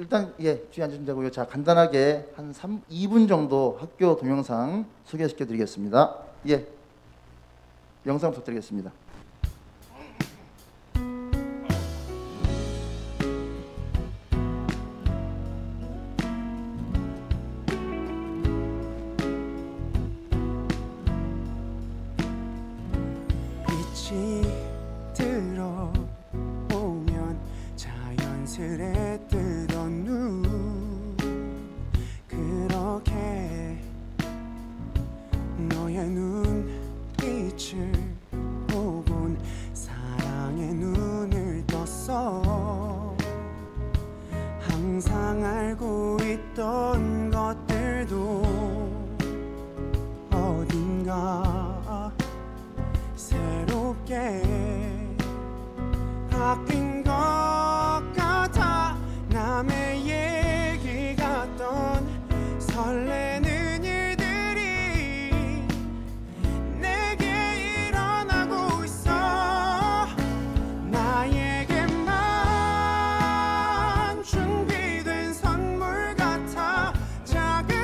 일단 뒤에 앉으시면 되고요. 자, 간단하게 한 2분 정도 학교 동영상 소개시켜 드리겠습니다. 영상 부탁드리겠습니다. 빛이 들어오면 자연스레 뜨던 눈, 그렇게 너의 눈빛을 보곤 사랑의 눈을 떴어. 항상 알고 있던 것들도 어딘가 새롭게 바뀐 것 같아. 남의 얘기 같던 설레는 일들이 내게 일어나고 있어. 나에게만 준비된 선물 같아. 자그마한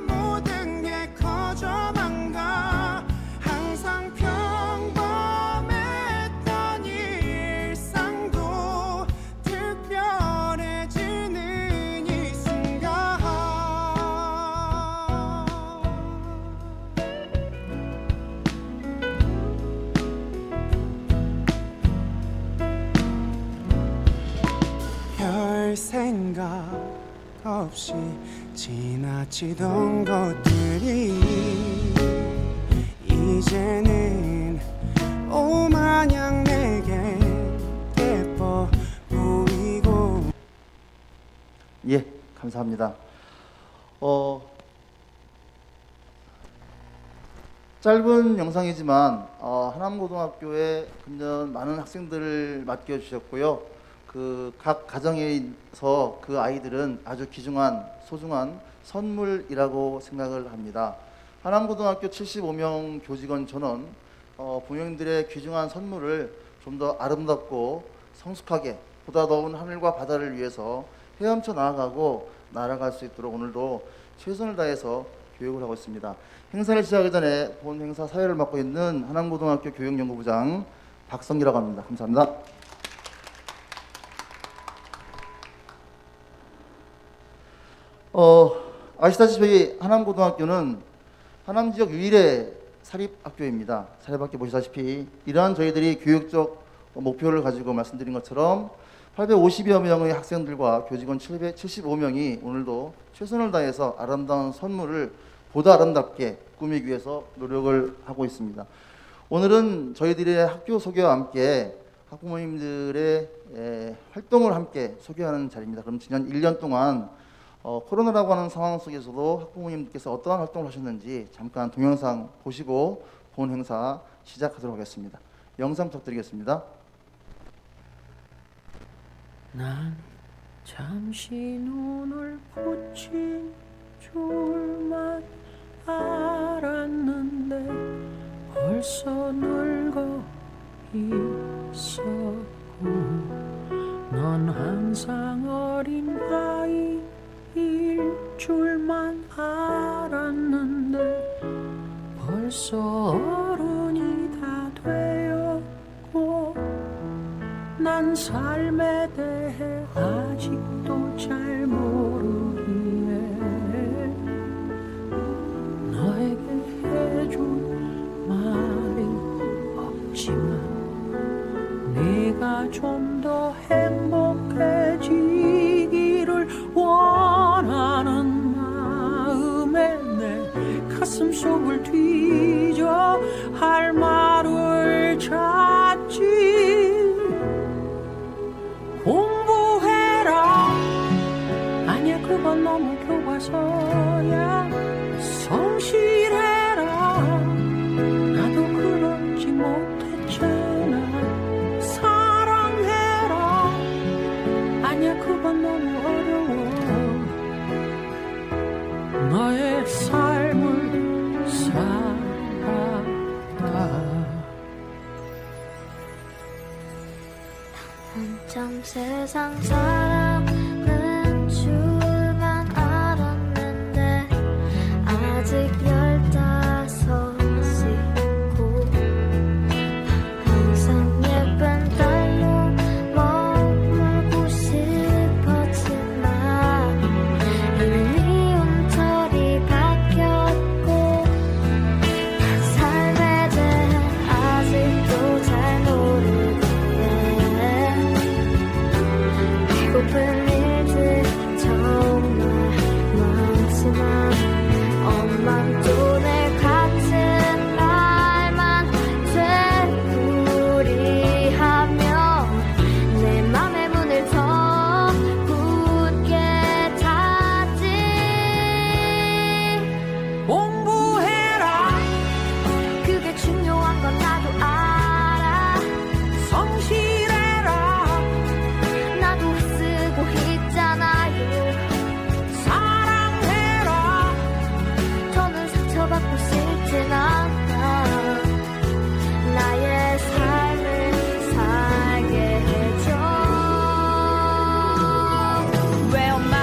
모든 게 커져만 가. 항상 평범했던 일상도 특별해지는 이 순간. 별 생각 없이 지나치던 것들이 이제는 오마냥 내게 예뻐 보이고. 감사합니다. 짧은 영상이지만 하남고등학교에 금년 많은 학생들을 맡겨주셨고요. 그 각 가정에서 그 아이들은 아주 귀중한 소중한 선물이라고 생각을 합니다. 하남고등학교 75명 교직원 전원 부모님들의 귀중한 선물을 좀 더 아름답고 성숙하게 보다 더운 하늘과 바다를 위해서 헤엄쳐 나아가고 날아갈 수 있도록 오늘도 최선을 다해서 교육을 하고 있습니다. 행사를 시작하기 전에 본 행사 사회를 맡고 있는 하남고등학교 교육연구부장 박성기라고 합니다. 감사합니다. 아시다시피 하남고등학교는 하남 지역 유일의 사립학교입니다. 사립학교 보시다시피 이러한 저희들이 교육적 목표를 가지고 말씀드린 것처럼 850여 명의 학생들과 교직원 775명이 오늘도 최선을 다해서 아름다운 선물을 보다 아름답게 꾸미기 위해서 노력을 하고 있습니다. 오늘은 저희들의 학교 소개와 함께 학부모님들의 활동을 함께 소개하는 자리입니다. 그럼 지난 1년 동안 코로나라고 하는 상황 속에서도 학부모님께서 어떠한 활동을 하셨는지 잠깐 동영상 보시고 본 행사 시작하도록 하겠습니다. 영상 부탁드리겠습니다. 난 잠시 눈을 붙인 줄만 알았는데 벌써 늙어 있었고, 넌 항상 어린 아이일 줄만 알았는데 벌써 어른이 다 되었고, 난 삶에 대해 아직도 잘 모르기에 너에게 해줄 말이 없지만 네가 좀 더 행복해지기를 원하는 마음에 내 가슴 속을 뒤져 할 말을 찾지. 공부해라. 아니야, 그건 너무 교과서야. 성실해라. 나도 그러지 못했잖아. 사랑해라. 아니야, 그건 너무 어려워. 너의 삶을 살아라. 한참 세상 세상 사랑은 줄만 알았는데 아직 15이고 항상 예쁜 딸로 머물고 싶었지만 이미 미움털이 바뀌었고 삶에 대해 아직도 잘 모르기에 배고픈 일들 정말 많지만 엄만 또 내 같은 말만 되풀이하며 내 맘의 문을 더 굳게 닫지. 공부해라 그게 중요한 건 나도 알아. 성실해라 나도 쓰고 있잖아요. 사랑해라 더는 상처받고 싶진 않아. 나의 삶을 살게 해줘. 왜 엄마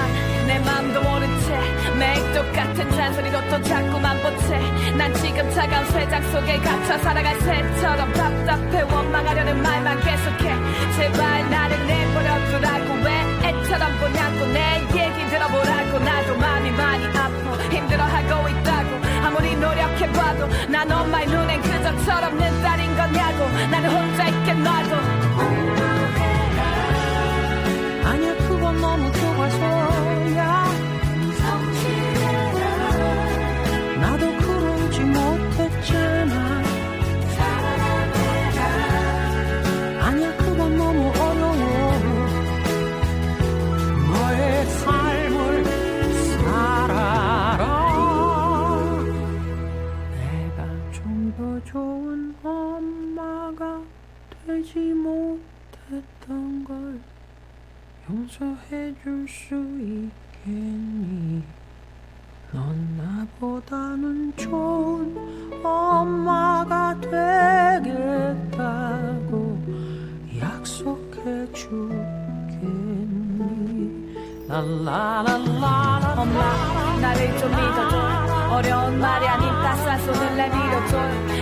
내 맘도 모른 채 매일 똑같은 잔소리로 또 자꾸만 보채. 난 지금 차가운 세상 속에 갇혀 살아갈 새처럼 답답해. 원망하려는 말만 계속해. 제발 나를 내버려 두라고. 왜 애처럼 보냐고. 내 얘기 들어보라고. 나도 마음이 많이 아파 힘들어하고 있다고. 아무리 노력해봐도 난 엄마의 눈엔 그저 철없는 딸인 거냐고. 나를 혼자 있게 놔도. 아니야 그건 너무 좁아서야. 나도 그러지 못했잖아. 아니야 그건 너무 어려워. 너의 삶을 살아라. 내가 좀 더 좋은 엄마가 되지 못했던 걸 용서해 줄 수 있겠니? 넌 나보다는 좋은 엄마가 되겠다고 약속해 주겠니? 랄라랄라. 엄마 나를 좀 믿어줘. 어려운 말이 아닌 따스한 손을 내밀어줘.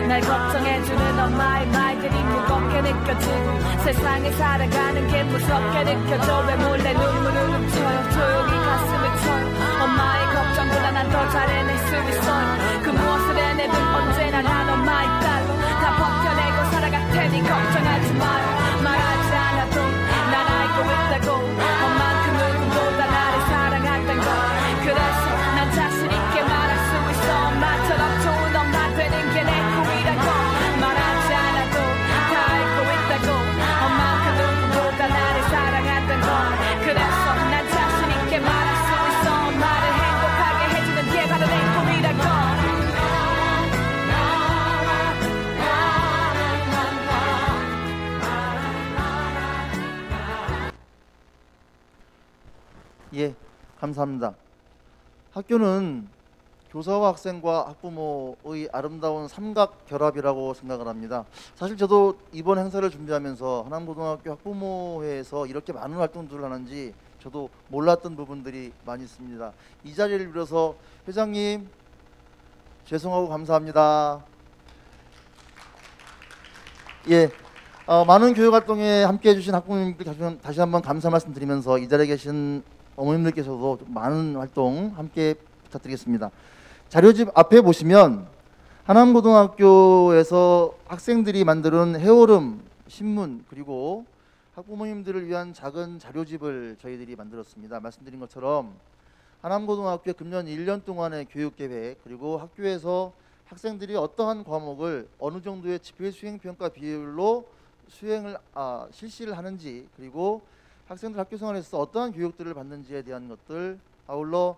날 걱정해주는 엄마의 말들이 무겁게 느껴지고 세상을 살아가는 게 무섭게 느껴져. 왜 몰래 눈물을 훔쳐요. 조용히 가슴을 쳐요. 엄마의 걱정보다 난 더 잘해낼 수 있어요. 그 무엇을 해내든 언제나 난 엄마의 딸로 다 버텨내고 살아갈 테니 걱정하지 마요. 말하지 않아도 난 알고 있다고. 엄마는 그 누구보다 나를 사랑한다는 걸. 그래서 난 자신 있게 말할 수 있어. 엄마처럼 좋은 엄마 되는 게 내 꿈이라고. 말하지 않아도 다 알고 있다고. 엄마는 그 누구보다 나를 사랑한다는 걸. 그래서 난 자신 있게 말할 수 있어. 엄마를 행복하게 해주는 게 바로 내 꿈이라고. 예, 감사합니다. 학교는 교사와 학생과 학부모의 아름다운 삼각 결합이라고 생각을 합니다. 사실 저도 이번 행사를 준비하면서 하남고등학교 학부모회에서 이렇게 많은 활동들을 하는지 저도 몰랐던 부분들이 많이 있습니다. 이 자리를 빌어서 회장님 죄송하고 감사합니다. 예, 많은 교육활동에 함께해 주신 학부모님들 다시 한번 감사 말씀드리면서 이 자리에 계신 어머님들께서도 좀 많은 활동 함께 부탁드리겠습니다. 자료집 앞에 보시면 하남고등학교에서 학생들이 만드는 해오름 신문 그리고 학부모님들을 위한 작은 자료집을 저희들이 만들었습니다. 말씀드린 것처럼 하남고등학교의 금년 1년 동안의 교육계획 그리고 학교에서 학생들이 어떠한 과목을 어느 정도의 지필 수행평가 비율로 실시를 하는지 그리고 학생들 학교 생활에서 어떠한 교육들을 받는지에 대한 것들 아울러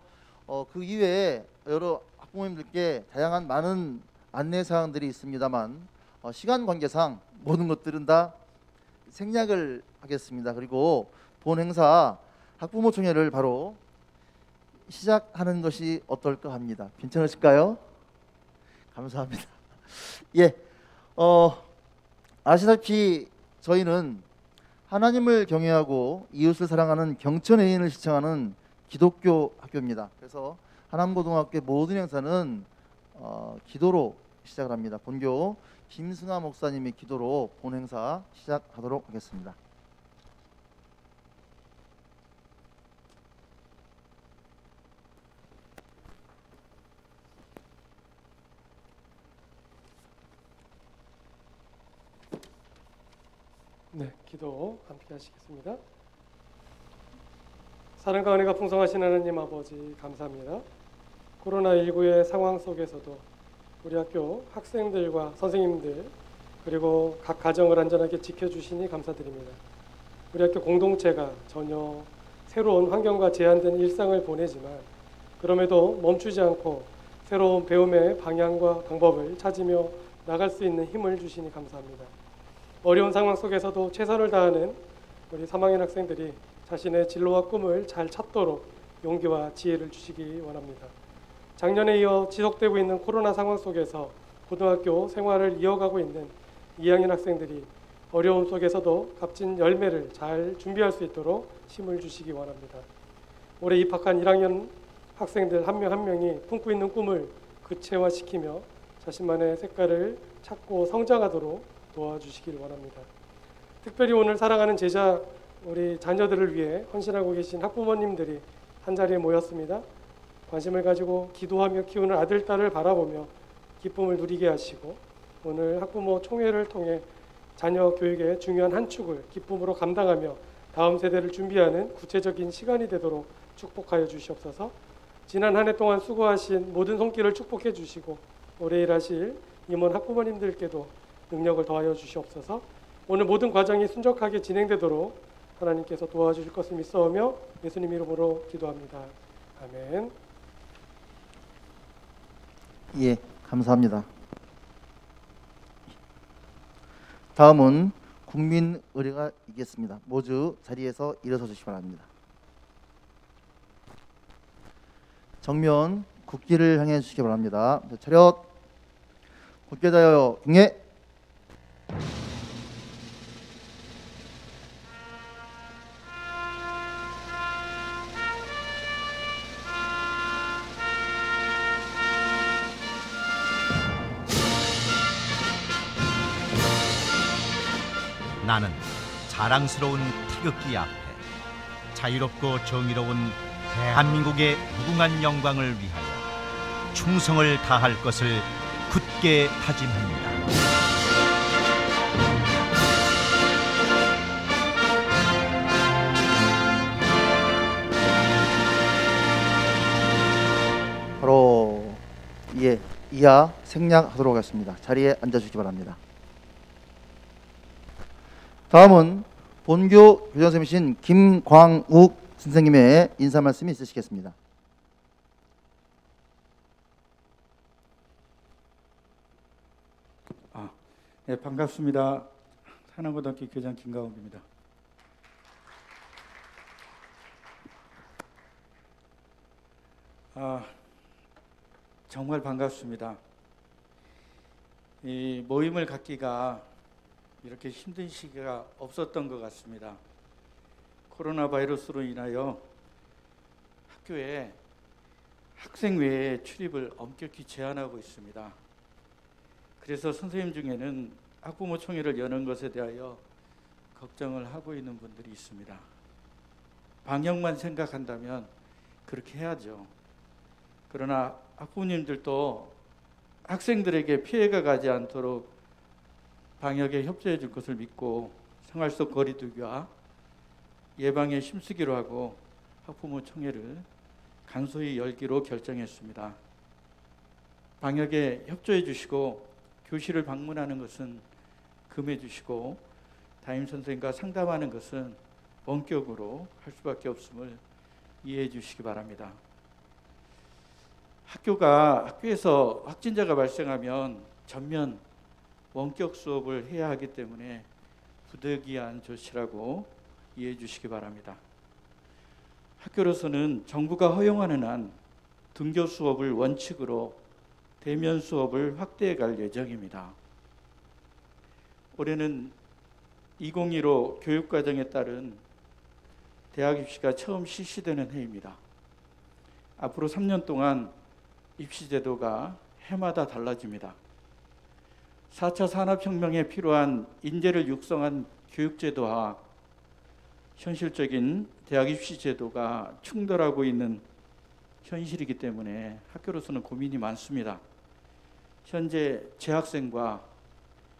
그 이외에 여러 학부모님들께 다양한 많은 안내 사항들이 있습니다만 시간 관계상 모든 것들은 다 생략을 하겠습니다. 그리고 본 행사 학부모총회를 바로 시작하는 것이 어떨까 합니다. 괜찮으실까요? 감사합니다. 예, 아시다시피 저희는 하나님을 경외하고 이웃을 사랑하는 경천애인을 시청하는 기독교 학교입니다. 그래서 하남고등학교의 모든 행사는 기도로 시작을 합니다. 본교 김승하 목사님의 기도로 본 행사 시작하도록 하겠습니다. 네, 기도 함께 하시겠습니다. 사랑과 은혜가 풍성하신 하나님 아버지 감사합니다. 코로나19의 상황 속에서도 우리 학교 학생들과 선생님들 그리고 각 가정을 안전하게 지켜주시니 감사드립니다. 우리 학교 공동체가 전혀 새로운 환경과 제한된 일상을 보내지만 그럼에도 멈추지 않고 새로운 배움의 방향과 방법을 찾으며 나갈 수 있는 힘을 주시니 감사합니다. 어려운 상황 속에서도 최선을 다하는 우리 3학년 학생들이 자신의 진로와 꿈을 잘 찾도록 용기와 지혜를 주시기 원합니다. 작년에 이어 지속되고 있는 코로나 상황 속에서 고등학교 생활을 이어가고 있는 2학년 학생들이 어려움 속에서도 값진 열매를 잘 준비할 수 있도록 힘을 주시기 원합니다. 올해 입학한 1학년 학생들 한 명 한 명이 품고 있는 꿈을 구체화시키며 자신만의 색깔을 찾고 성장하도록 도와주시길 원합니다. 특별히 오늘 사랑하는 제자 우리 자녀들을 위해 헌신하고 계신 학부모님들이 한자리에 모였습니다. 관심을 가지고 기도하며 키우는 아들, 딸을 바라보며 기쁨을 누리게 하시고 오늘 학부모 총회를 통해 자녀 교육의 중요한 한 축을 기쁨으로 감당하며 다음 세대를 준비하는 구체적인 시간이 되도록 축복하여 주시옵소서. 지난 한 해 동안 수고하신 모든 손길을 축복해 주시고 올해 일하실 임원 학부모님들께도 능력을 더하여 주시옵소서. 오늘 모든 과정이 순적하게 진행되도록 하나님께서 도와주실 것을 믿사오며 예수님 이름으로 기도합니다. 아멘. 예, 감사합니다. 다음은 국민의례가 있겠습니다. 모두 자리에서 일어서 주시기 바랍니다. 정면 국기를 향해 주시기 바랍니다. 차렷. 국기에 대하여 경례. 나는 자랑스러운 태극기 앞에 자유롭고 정의로운 대한민국의 무궁한 영광을 위하여 충성을 다할 것을 굳게 다짐합니다. 바로 이하 생략하도록 하겠습니다. 자리에 앉아주시기 바랍니다. 다음은 본교 교장선생님이신 김광욱 선생님의 인사 말씀이 있으시겠습니다. 네, 반갑습니다. 하남고등학교 교장 김광욱입니다. 정말 반갑습니다. 이 모임을 갖기가 이렇게 힘든 시기가 없었던 것 같습니다. 코로나 바이러스로 인하여 학교에 학생 외에 출입을 엄격히 제한하고 있습니다. 그래서 선생님 중에는 학부모 총회를 여는 것에 대하여 걱정을 하고 있는 분들이 있습니다. 방역만 생각한다면 그렇게 해야죠. 그러나 학부모님들도 학생들에게 피해가 가지 않도록 방역에 협조해 줄 것을 믿고 생활 속 거리두기와 예방에 힘쓰기로 하고 학부모 총회를 간소히 열기로 결정했습니다. 방역에 협조해 주시고 교실을 방문하는 것은 금해 주시고 담임 선생님과 상담하는 것은 원격으로 할 수밖에 없음을 이해해 주시기 바랍니다. 학교에서 확진자가 발생하면 전면 원격 수업을 해야 하기 때문에 부득이한 조치라고 이해해 주시기 바랍니다. 학교로서는 정부가 허용하는 한 등교 수업을 원칙으로 대면 수업을 확대해 갈 예정입니다. 올해는 2015 교육과정에 따른 대학 입시가 처음 실시되는 해입니다. 앞으로 3년 동안 입시 제도가 해마다 달라집니다. 4차 산업혁명에 필요한 인재를 육성한 교육제도와 현실적인 대학 입시 제도가 충돌하고 있는 현실이기 때문에 학교로서는 고민이 많습니다. 현재 재학생과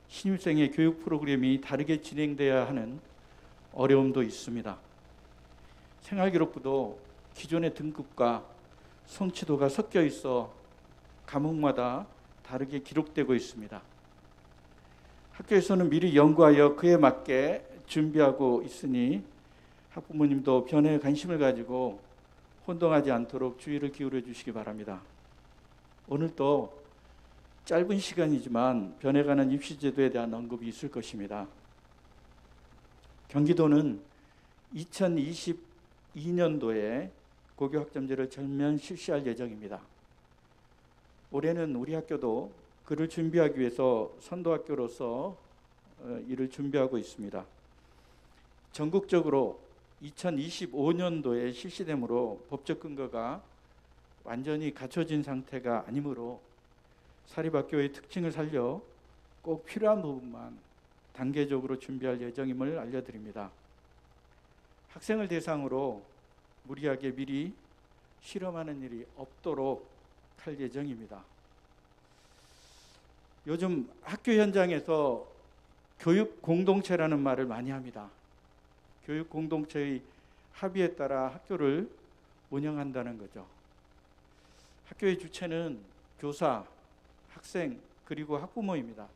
신입생의 교육 프로그램이 다르게 진행돼야 하는 어려움도 있습니다. 생활기록부도 기존의 등급과 성취도가 섞여 있어 과목마다 다르게 기록되고 있습니다. 학교에서는 미리 연구하여 그에 맞게 준비하고 있으니 학부모님도 변화에 관심을 가지고 혼동하지 않도록 주의를 기울여 주시기 바랍니다. 오늘도 짧은 시간이지만 변해가는 입시제도에 대한 언급이 있을 것입니다. 경기도는 2022년도에 고교 학점제를 전면 실시할 예정입니다. 올해는 우리 학교도 그를 준비하기 위해서 선도학교로서 이를 준비하고 있습니다. 전국적으로 2025년도에 실시되므로 법적 근거가 완전히 갖춰진 상태가 아니므로 사립학교의 특징을 살려 꼭 필요한 부분만 단계적으로 준비할 예정임을 알려드립니다. 학생을 대상으로 무리하게 미리 실험하는 일이 없도록 할 예정입니다. 요즘 학교 현장에서 교육 공동체라는 말을 많이 합니다. 교육 공동체의 합의에 따라 학교를 운영한다는 거죠. 학교의 주체는 교사, 학생, 그리고 학부모입니다.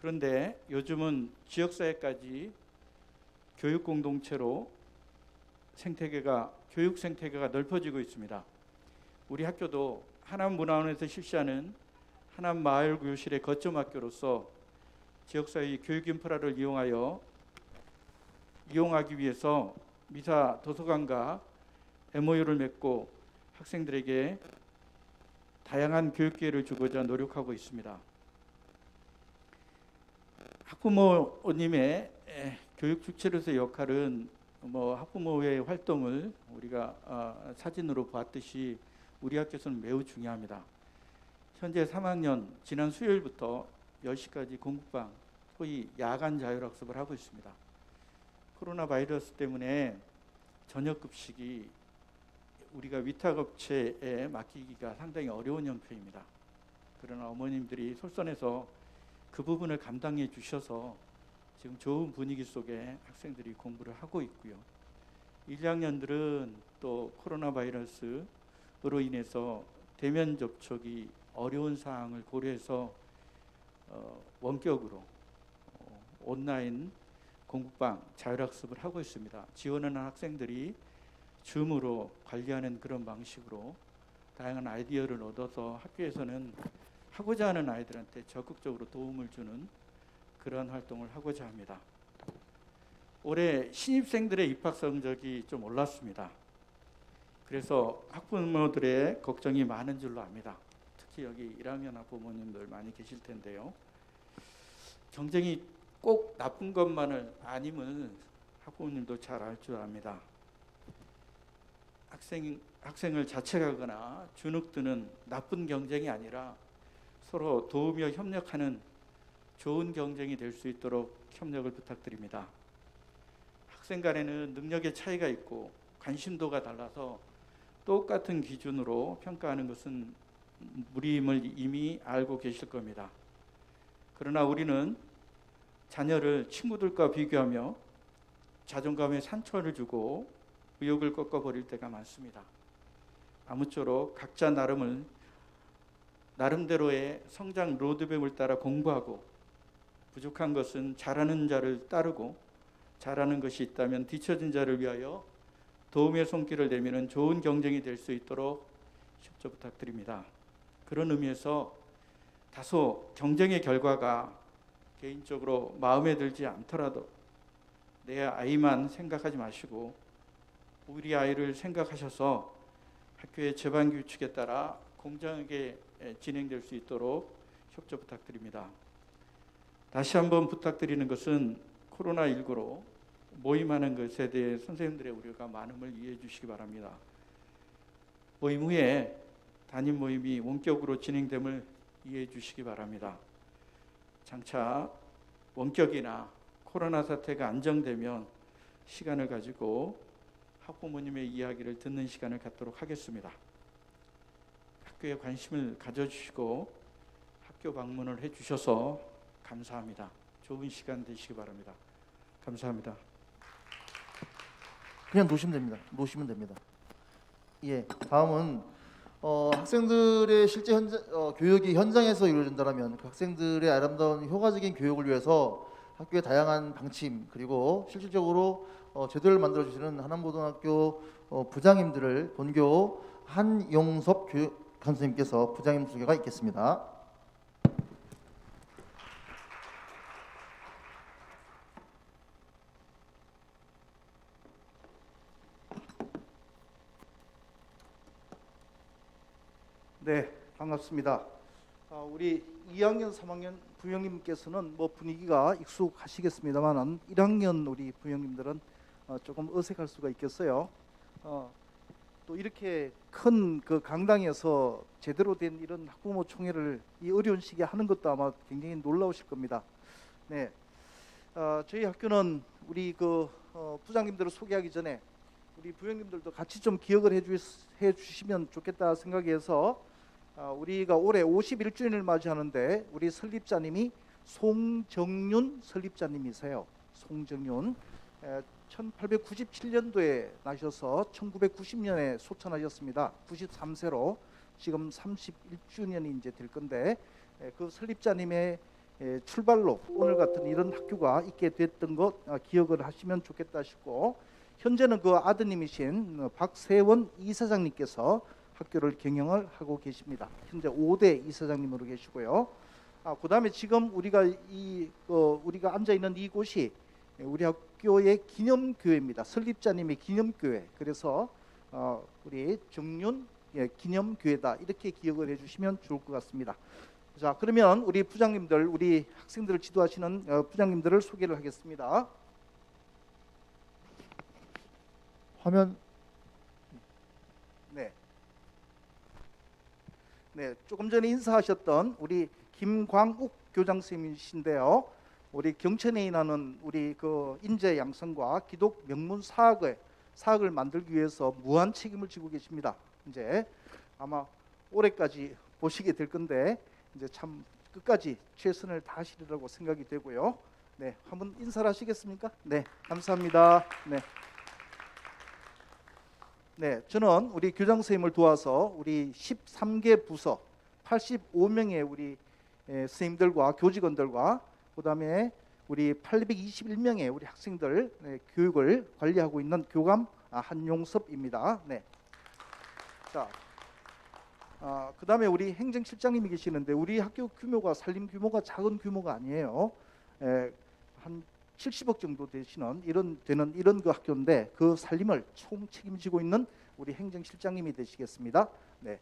그런데 요즘은 지역사회까지 교육 공동체로 교육 생태계가 넓어지고 있습니다. 우리 학교도 하남문화원에서 실시하는 하남마을교실의 거점 학교로서 지역사회의 교육 인프라를 이용하기 위해서 미사 도서관과 MOU를 맺고 학생들에게 다양한 교육 기회를 주고자 노력하고 있습니다. 학부모님의 교육 주체로서의 역할은 학부모의 활동을 우리가 사진으로 봤듯이 우리 학교에서는 매우 중요합니다. 현재 3학년 지난 수요일부터 10시까지 공부방, 소위 야간 자율학습을 하고 있습니다. 코로나 바이러스 때문에 저녁급식이 우리가 위탁업체에 맡기기가 상당히 어려운 형편입니다. 그러나 어머님들이 솔선해서 그 부분을 감당해 주셔서 지금 좋은 분위기 속에 학생들이 공부를 하고 있고요. 1, 2학년들은 또 코로나 바이러스로 인해서 대면 접촉이 어려운 사항을 고려해서 원격으로 온라인 공부방 자율학습을 하고 있습니다. 지원하는 학생들이 줌으로 관리하는 그런 방식으로 다양한 아이디어를 얻어서 학교에서는 하고자 하는 아이들한테 적극적으로 도움을 주는 그런 활동을 하고자 합니다. 올해 신입생들의 입학 성적이 좀 올랐습니다. 그래서 학부모들의 걱정이 많은 줄로 압니다. 특히 여기 1학년 학부모님들 많이 계실 텐데요. 경쟁이 꼭 나쁜 것만을 아님은 학부모님도 잘 알 줄 압니다. 학생을 자책하거나 주눅드는 나쁜 경쟁이 아니라 서로 도우며 협력하는 좋은 경쟁이 될 수 있도록 협력을 부탁드립니다. 학생 간에는 능력의 차이가 있고 관심도가 달라서 똑같은 기준으로 평가하는 것은 무리임을 이미 알고 계실 겁니다. 그러나 우리는 자녀를 친구들과 비교하며 자존감에 상처를 주고 의욕을 꺾어버릴 때가 많습니다. 아무쪼록 각자 나름대로의 성장 로드맵을 따라 공부하고 부족한 것은 잘하는 자를 따르고 잘하는 것이 있다면 뒤처진 자를 위하여 도움의 손길을 내미는 좋은 경쟁이 될 수 있도록 협조 부탁드립니다. 그런 의미에서 다소 경쟁의 결과가 개인적으로 마음에 들지 않더라도 내 아이만 생각하지 마시고 우리 아이를 생각하셔서 학교의 제반 규칙에 따라 공정하게 진행될 수 있도록 협조 부탁드립니다. 다시 한번 부탁드리는 것은 코로나19로 모임하는 것에 대해 선생님들의 우려가 많음을 이해해 주시기 바랍니다. 모임 후에 담임 모임이 원격으로 진행됨을 이해해 주시기 바랍니다. 장차 원격이나 코로나 사태가 안정되면 시간을 가지고 학부모님의 이야기를 듣는 시간을 갖도록 하겠습니다. 학교에 관심을 가져주시고 학교 방문을 해주셔서 감사합니다. 좋은 시간 되시기 바랍니다. 감사합니다. 그냥 놓으시면 됩니다. 예, 다음은 학생들의 실제 교육이 현장에서 이루어진다면 그 학생들의 아름다운 효과적인 교육을 위해서 학교의 다양한 방침 그리고 실질적으로 제도를 만들어 주시는 하남고등학교 부장님들을 본교 한용섭 교육감독님께서 부장님 소개가 있겠습니다. 네, 반갑습니다. 우리 2학년, 3학년 부형님께서는 뭐 분위기가 익숙하시겠습니다만 1학년 우리 부형님들은 조금 어색할 수가 있겠어요. 또 이렇게 큰 그 강당에서 제대로 된 이런 학부모 총회를 이 어려운 시기에 하는 것도 아마 굉장히 놀라우실 겁니다. 네, 저희 학교는 우리 그 부장님들을 소개하기 전에 우리 부형님들도 같이 좀 기억을 해 주시면 좋겠다 생각해서 우리가 올해 51주년을 맞이하는데 우리 설립자님이 송정윤 설립자님이세요. 송정윤 1897년도에 나셔서 1990년에 소천하셨습니다. 93세로 지금 31주년이 이제 될 건데 그 설립자님의 출발로 오늘 같은 이런 학교가 있게 됐던 것 기억을 하시면 좋겠다 싶고, 현재는 그 아드님이신 박세원 이사장님께서 학교를 경영을 하고 계십니다. 현재 5대 이사장님으로 계시고요. 그다음에 지금 우리가 우리가 앉아 있는 이곳이 우리 학교의 기념교회입니다. 설립자님의 기념교회. 그래서 우리 정윤 기념교회다 이렇게 기억을 해주시면 좋을 것 같습니다. 자, 그러면 우리 부장님들, 우리 학생들을 지도하시는 부장님들을 소개를 하겠습니다. 화면. 네, 조금 전에 인사하셨던 우리 김광욱 교장 선생님이신데요. 우리 경천에 있는 우리 그 인재 양성과 기독 명문 사학을 만들기 위해서 무한 책임을 지고 계십니다. 이제 아마 올해까지 보시게 될 건데 이제 참 끝까지 최선을 다하시리라고 생각이 되고요. 네, 한번 인사를 하시겠습니까? 네, 감사합니다. 네, 저는 우리 교장 선생님을 도와서 우리 13개 부서 85명의 우리 선생님들과 교직원들과 그다음에 우리 821명의 우리 학생들 교육을 관리하고 있는 교감 한용섭입니다. 네. 자, 그다음에 우리 행정실장님이 계시는데 우리 학교 규모가 살림 규모가 작은 규모가 아니에요. 한 70억 정도 되시는 이런 그 학교인데 그 살림을 총 책임지고 있는 우리 행정실장님이 되시겠습니다. 네.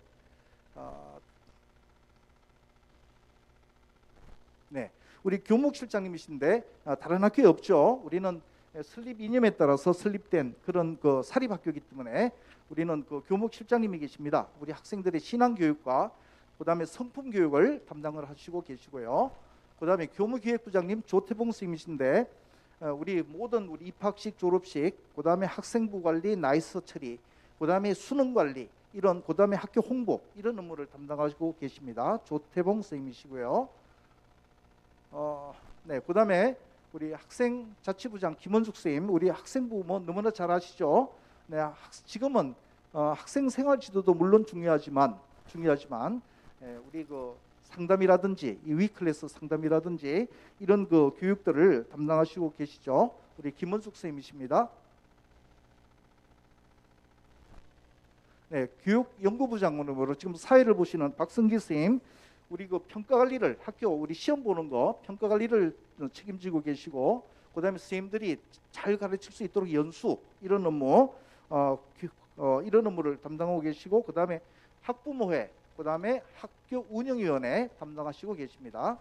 네. 우리 교목실장님이신데 다른 학교에 없죠. 우리는 설립 이념에 따라서 설립된 그런 그 사립학교이기 때문에 우리는 그 교목실장님이 계십니다. 우리 학생들의 신앙교육과 그다음에 성품교육을 담당을 하시고 계시고요. 그다음에 교무기획부장님 조태봉 선생님이신데 우리 모든 우리 입학식, 졸업식, 그다음에 학생부 관리, 나이스 처리, 그다음에 수능 관리 이런 그다음에 학교 홍보 이런 업무를 담당하시고 계십니다. 조태봉 선생님이시고요. 네, 그다음에 우리 학생자치부장 김원숙 선생님, 우리 학생부 뭐 너무나 잘 아시죠? 네, 지금은 학생 생활 지도도 물론 중요하지만 우리 그 상담이라든지 이 위클래스 상담이라든지 이런 그 교육들을 담당하시고 계시죠. 우리 김원숙 선생님이십니다. 네, 교육연구부장으로 지금 사회를 보시는 박성기 선생님, 우리 그 평가 관리를 학교 우리 시험 보는 거 평가 관리를 책임지고 계시고, 그다음에 선생님들이 잘 가르칠 수 있도록 연수 이런 업무 이런 업무를 담당하고 계시고, 그다음에 학부모회, 그다음에 학교 운영위원회 담당하시고 계십니다.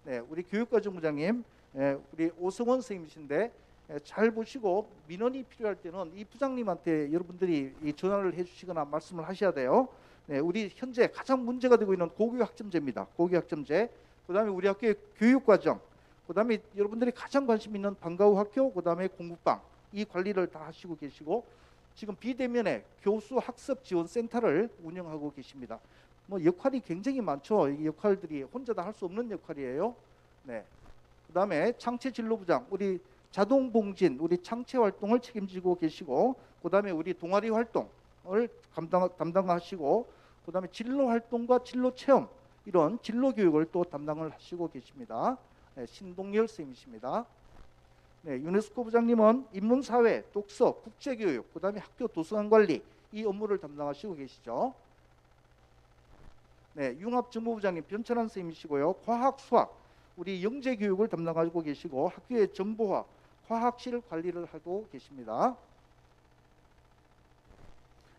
네, 우리 교육과정부장님 우리 오성원 선생님이신데 잘 보시고 민원이 필요할 때는 이 부장님한테 여러분들이 이 전화를 해주시거나 말씀을 하셔야 돼요. 네, 우리 현재 가장 문제가 되고 있는 고교 학점제입니다. 고교 학점제. 그다음에 우리 학교의 교육과정. 그다음에 여러분들이 가장 관심 있는 방과 후 학교. 그다음에 공부방. 이 관리를 다 하시고 계시고 지금 비대면에 교수 학습 지원 센터를 운영하고 계십니다. 뭐 역할이 굉장히 많죠. 이 역할들이 혼자 다 할 수 없는 역할이에요. 네. 그다음에 창체 진로부장 우리 자동봉진 우리 창체 활동을 책임지고 계시고 그다음에 우리 동아리 활동을 담당하시고 그다음에 진로 활동과 진로 체험 이런 진로 교육을 또 담당을 하시고 계십니다. 네, 신동열 선생님이십니다. 네, 유네스코 부장님은 인문사회, 독서, 국제교육, 그다음에 학교 도서관 관리 이 업무를 담당하시고 계시죠. 네, 융합정보부장님 변천환 선생님이시고요. 과학, 수학, 우리 영재교육을 담당하고 계시고 학교의 정보화, 과학실 관리를 하고 계십니다.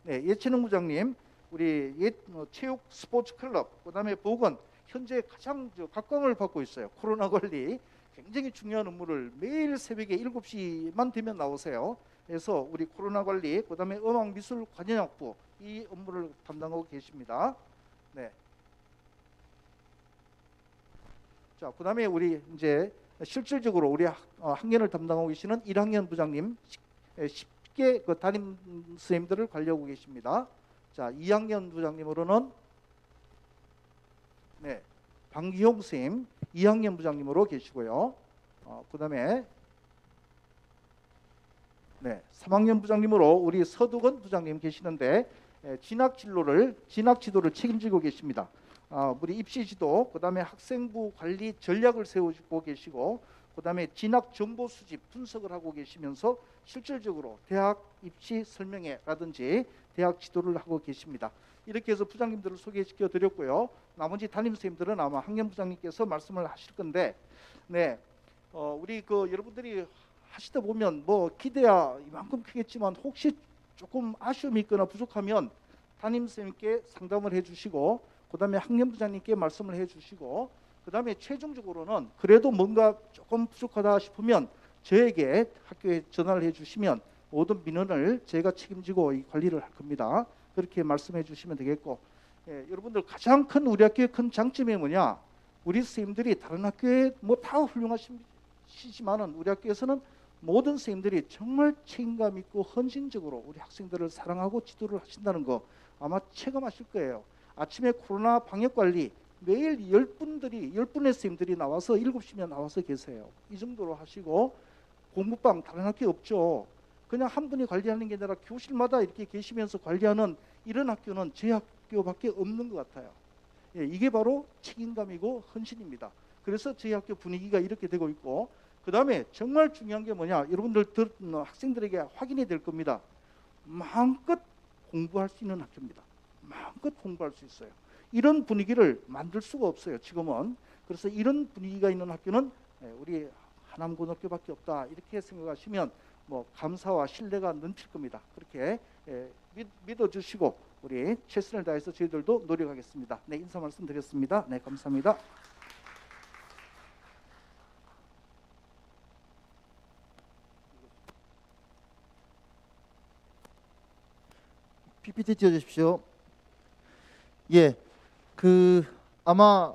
네, 예체능부장님 우리 체육 스포츠 클럽, 그다음에 보건 현재 가장 각광을 받고 있어요. 코로나 관리 굉장히 중요한 업무를 매일 새벽에 7시만 되면 나오세요. 그래서 우리 코로나 관리, 그다음에 음악미술 관현악부 이 업무를 담당하고 계십니다. 네. 자, 그다음에 우리 이제 실질적으로 우리 학년을 담당하고 계시는 1학년 부장님 10개 그 담임 선생님들을 관리하고 계십니다. 자, 2학년 부장님으로는 네, 방기용 선생님 2학년 부장님으로 계시고요. 그다음에 네, 3학년 부장님으로 우리 서두건 부장님 계시는데 진학 지도를 책임지고 계십니다. 우리 입시 지도, 그다음에 학생부 관리 전략을 세우고 계시고, 그다음에 진학 정보 수집 분석을 하고 계시면서 실질적으로 대학 입시 설명회라든지 대학 지도를 하고 계십니다. 이렇게 해서 부장님들을 소개시켜 드렸고요. 나머지 담임 선생님들은 아마 학년 부장님께서 말씀을 하실 건데, 네, 우리 그 여러분들이 하시다 보면 뭐 기대야 이만큼 크겠지만 혹시 조금 아쉬움이 있거나 부족하면 담임 선생님께 상담을 해주시고, 그다음에 학년 부장님께 말씀을 해주시고, 그다음에 최종적으로는 그래도 뭔가 조금 부족하다 싶으면 저에게 학교에 전화를 해주시면 모든 민원을 제가 책임지고 이 관리를 할 겁니다. 그렇게 말씀해 주시면 되겠고, 여러분들 가장 큰 우리 학교의 큰 장점이 뭐냐? 우리 선생님들이 다른 학교에 뭐 다 훌륭하시지만은 우리 학교에서는 모든 선생님들이 정말 책임감 있고 헌신적으로 우리 학생들을 사랑하고 지도를 하신다는 거 아마 체감하실 거예요. 아침에 코로나 방역 관리 매일 10분의 선생님들이 나와서 7시면 나와서 계세요. 이 정도로 하시고, 공부방 다른 학교 없죠. 그냥 한 분이 관리하는 게 아니라 교실마다 이렇게 계시면서 관리하는 이런 학교는 제 학교밖에 없는 것 같아요. 이게 바로 책임감이고 헌신입니다. 그래서 저희 학교 분위기가 이렇게 되고 있고, 그 다음에 정말 중요한 게 뭐냐, 여러분들 학생들에게 확인이 될 겁니다. 마음껏 공부할 수 있는 학교입니다. 마음껏 공부할 수 있어요. 이런 분위기를 만들 수가 없어요, 지금은. 그래서 이런 분위기가 있는 학교는 우리 하남고등학교밖에 없다, 이렇게 생각하시면 뭐 감사와 신뢰가 넘칠 겁니다. 그렇게 믿어주시고 우리 최선을 다해서 저희들도 노력하겠습니다. 네, 인사 말씀드렸습니다. 네, 감사합니다. PPT 띄워주십시오. 예, 아마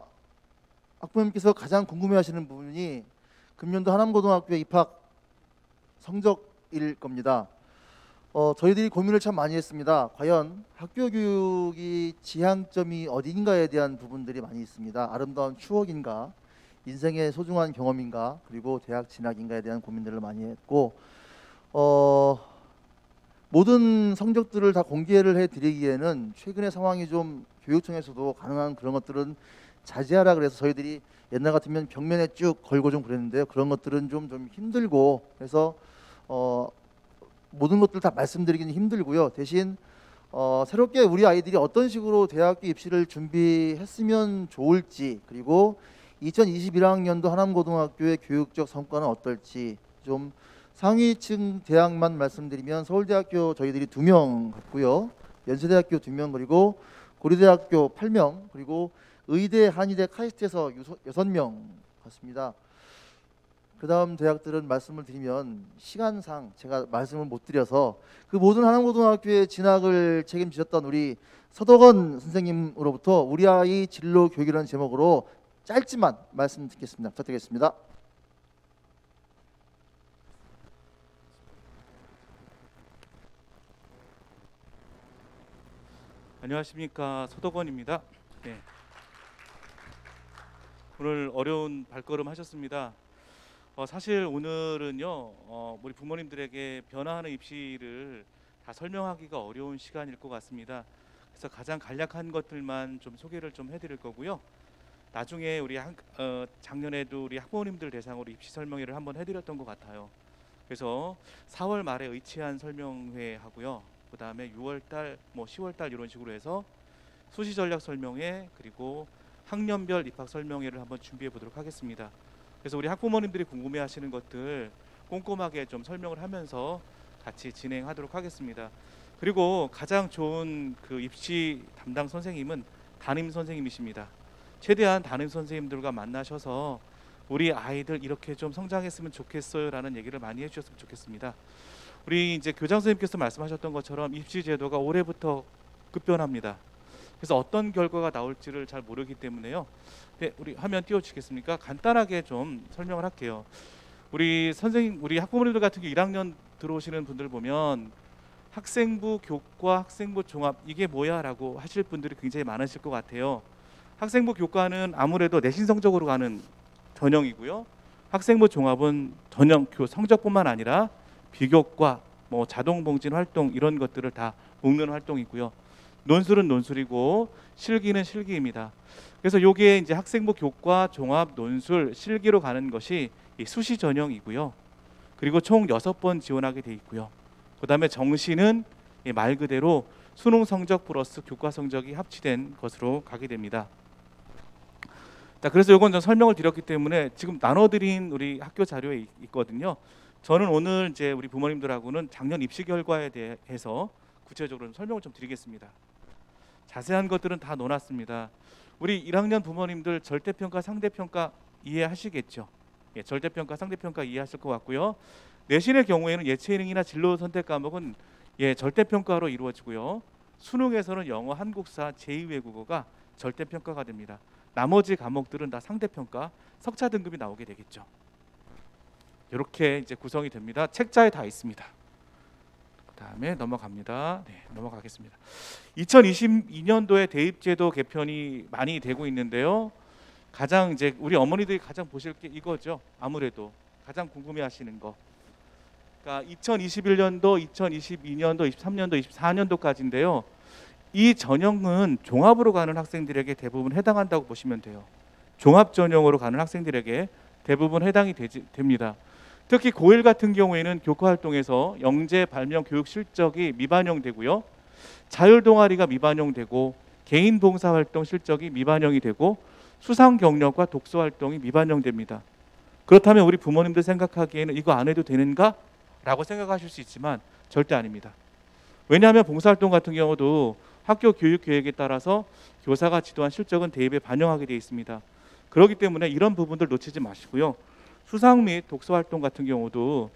학부모님께서 가장 궁금해하시는 부분이 금년도 하남고등학교 입학 성적일 겁니다. 저희들이 고민을 참 많이 했습니다. 과연 학교 교육이 지향점이 어딘가에 대한 부분들이 많이 있습니다. 아름다운 추억인가, 인생의 소중한 경험인가, 그리고 대학 진학인가에 대한 고민들을 많이 했고, 모든 성적들을 다 공개를 해드리기에는 최근의 상황이 좀 교육청에서도 가능한 그런 것들은 자제하라 그래서 저희들이 옛날 같으면 벽면에 쭉 걸고 좀 그랬는데요. 그런 것들은 좀 힘들고, 그래서 모든 것들 다 말씀드리기는 힘들고요. 대신 새롭게 우리 아이들이 어떤 식으로 대학교 입시를 준비했으면 좋을지, 그리고 2021학년도 하남고등학교의 교육적 성과는 어떨지 좀 상위층 대학만 말씀드리면 서울대학교 저희들이 2명 갔고요. 연세대학교 2명, 그리고 고려대학교 8명, 그리고 의대, 한의대, 카이스트에서 6명 갔습니다. 그 다음 대학들은 말씀을 드리면 시간상 제가 말씀을 못 드려서 그 모든 하남고등학교의 진학을 책임지셨던 우리 서덕원 선생님으로부터 우리 아이 진로 교육이라는 제목으로 짧지만 말씀 듣겠습니다. 부탁드리겠습니다. 안녕하십니까, 서덕원입니다. 네. 오늘 어려운 발걸음 하셨습니다. 사실 오늘은요, 우리 부모님들에게 변화하는 입시를 다 설명하기가 어려운 시간일 것 같습니다. 그래서 가장 간략한 것들만 좀 소개를 좀 해드릴 거고요. 나중에 우리 작년에도 우리 학부모님들 대상으로 입시 설명회를 한번 해드렸던 것 같아요. 그래서 4월 말에 의치한 설명회 하고요. 그 다음에 6월달, 10월달 이런 식으로 해서 수시 전략 설명회 그리고 학년별 입학 설명회를 한번 준비해 보도록 하겠습니다. 그래서 우리 학부모님들이 궁금해하시는 것들 꼼꼼하게 좀 설명을 하면서 같이 진행하도록 하겠습니다. 그리고 가장 좋은 그 입시 담당 선생님은 담임 선생님이십니다. 최대한 담임 선생님들과 만나셔서 우리 아이들 이렇게 좀 성장했으면 좋겠어요라는 얘기를 많이 해주셨으면 좋겠습니다. 우리 이제 교장 선생님께서 말씀하셨던 것처럼 입시 제도가 올해부터 급변합니다. 그래서 어떤 결과가 나올지를 잘 모르기 때문에요. 네, 우리 화면 띄워주시겠습니까? 간단하게 좀 설명을 할게요. 우리 선생님, 우리 학부모님들 같은 경우 1학년 들어오시는 분들 보면 학생부 교과, 학생부 종합 이게 뭐야라고 하실 분들이 굉장히 많으실 것 같아요. 학생부 교과는 아무래도 내신 성적으로 가는 전형이고요. 학생부 종합은 전형 성적뿐만 아니라 비교과, 자동봉진 활동 이런 것들을 다 묶는 활동이고요. 논술은 논술이고 실기는 실기입니다. 그래서 요게 이제 학생부 교과, 종합, 논술, 실기로 가는 것이 이 수시 전형이고요. 그리고 총 6번 지원하게 돼 있고요. 그다음에 정시는 말 그대로 수능 성적 플러스 교과 성적이 합치된 것으로 가게 됩니다. 자, 그래서 요건 좀 설명을 드렸기 때문에 지금 나눠드린 우리 학교 자료에 있거든요. 저는 오늘 이제 우리 부모님들하고는 작년 입시 결과에 대해서 구체적으로 설명을 좀 드리겠습니다. 자세한 것들은 다 넣어놨습니다. 우리 1학년 부모님들 절대평가, 상대평가 이해하시겠죠? 예, 절대평가, 상대평가 이해하실 것 같고요. 내신의 경우에는 예체능이나 진로 선택 과목은 절대평가로 이루어지고요. 수능에서는 영어, 한국사, 제2외국어가 절대평가가 됩니다. 나머지 과목들은 다 상대평가, 석차 등급이 나오게 되겠죠. 이렇게 이제 구성이 됩니다. 책자에 다 있습니다. 다음에 넘어갑니다. 네, 넘어가겠습니다. 2022년도에 대입제도 개편이 많이 되고 있는데요. 가장 이제 우리 어머니들이 가장 보실 게 이거죠. 아무래도 가장 궁금해하시는 거. 그러니까 2021년도, 2022년도, 23년도, 24년도까지인데요. 이 전형은 종합으로 가는 학생들에게 대부분 해당한다고 보시면 돼요. 종합 전형으로 가는 학생들에게 대부분 해당이 됩니다. 특히 고1 같은 경우에는 교과 활동에서 영재, 발명, 교육 실적이 미반영되고요. 자율 동아리가 미반영되고 개인 봉사 활동 실적이 미반영이 되고 수상 경력과 독서 활동이 미반영됩니다. 그렇다면 우리 부모님들 생각하기에는 이거 안 해도 되는가? 라고 생각하실 수 있지만 절대 아닙니다. 왜냐하면 봉사활동 같은 경우도 학교 교육 계획에 따라서 교사가 지도한 실적은 대입에 반영하게 되어 있습니다. 그렇기 때문에 이런 부분들 놓치지 마시고요. 수상 및 독서 활동 같은 경우도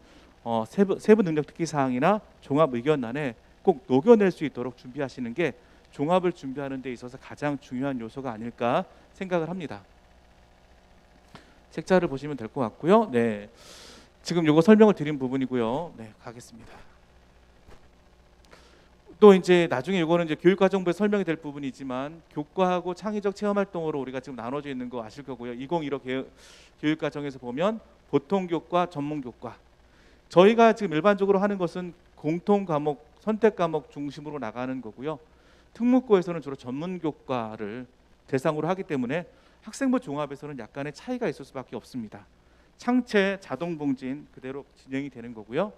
세부 능력 특기 사항이나 종합 의견란에 꼭 녹여낼 수 있도록 준비하시는 게 종합을 준비하는 데 있어서 가장 중요한 요소가 아닐까 생각을 합니다. 책자를 보시면 될 것 같고요. 네, 지금 요거 설명을 드린 부분이고요. 네, 가겠습니다. 또 이제 나중에 이거는 이제 교육과정부에 설명이 될 부분이지만 교과하고 창의적 체험 활동으로 우리가 지금 나눠져 있는 거 아실 거고요. 2015 교육과정에서 보면 보통 교과, 전문 교과. 저희가 지금 일반적으로 하는 것은 공통 과목, 선택 과목 중심으로 나가는 거고요. 특목고에서는 주로 전문 교과를 대상으로 하기 때문에 학생부 종합에서는 약간의 차이가 있을 수밖에 없습니다. 창체, 자동 봉진 그대로 진행이 되는 거고요.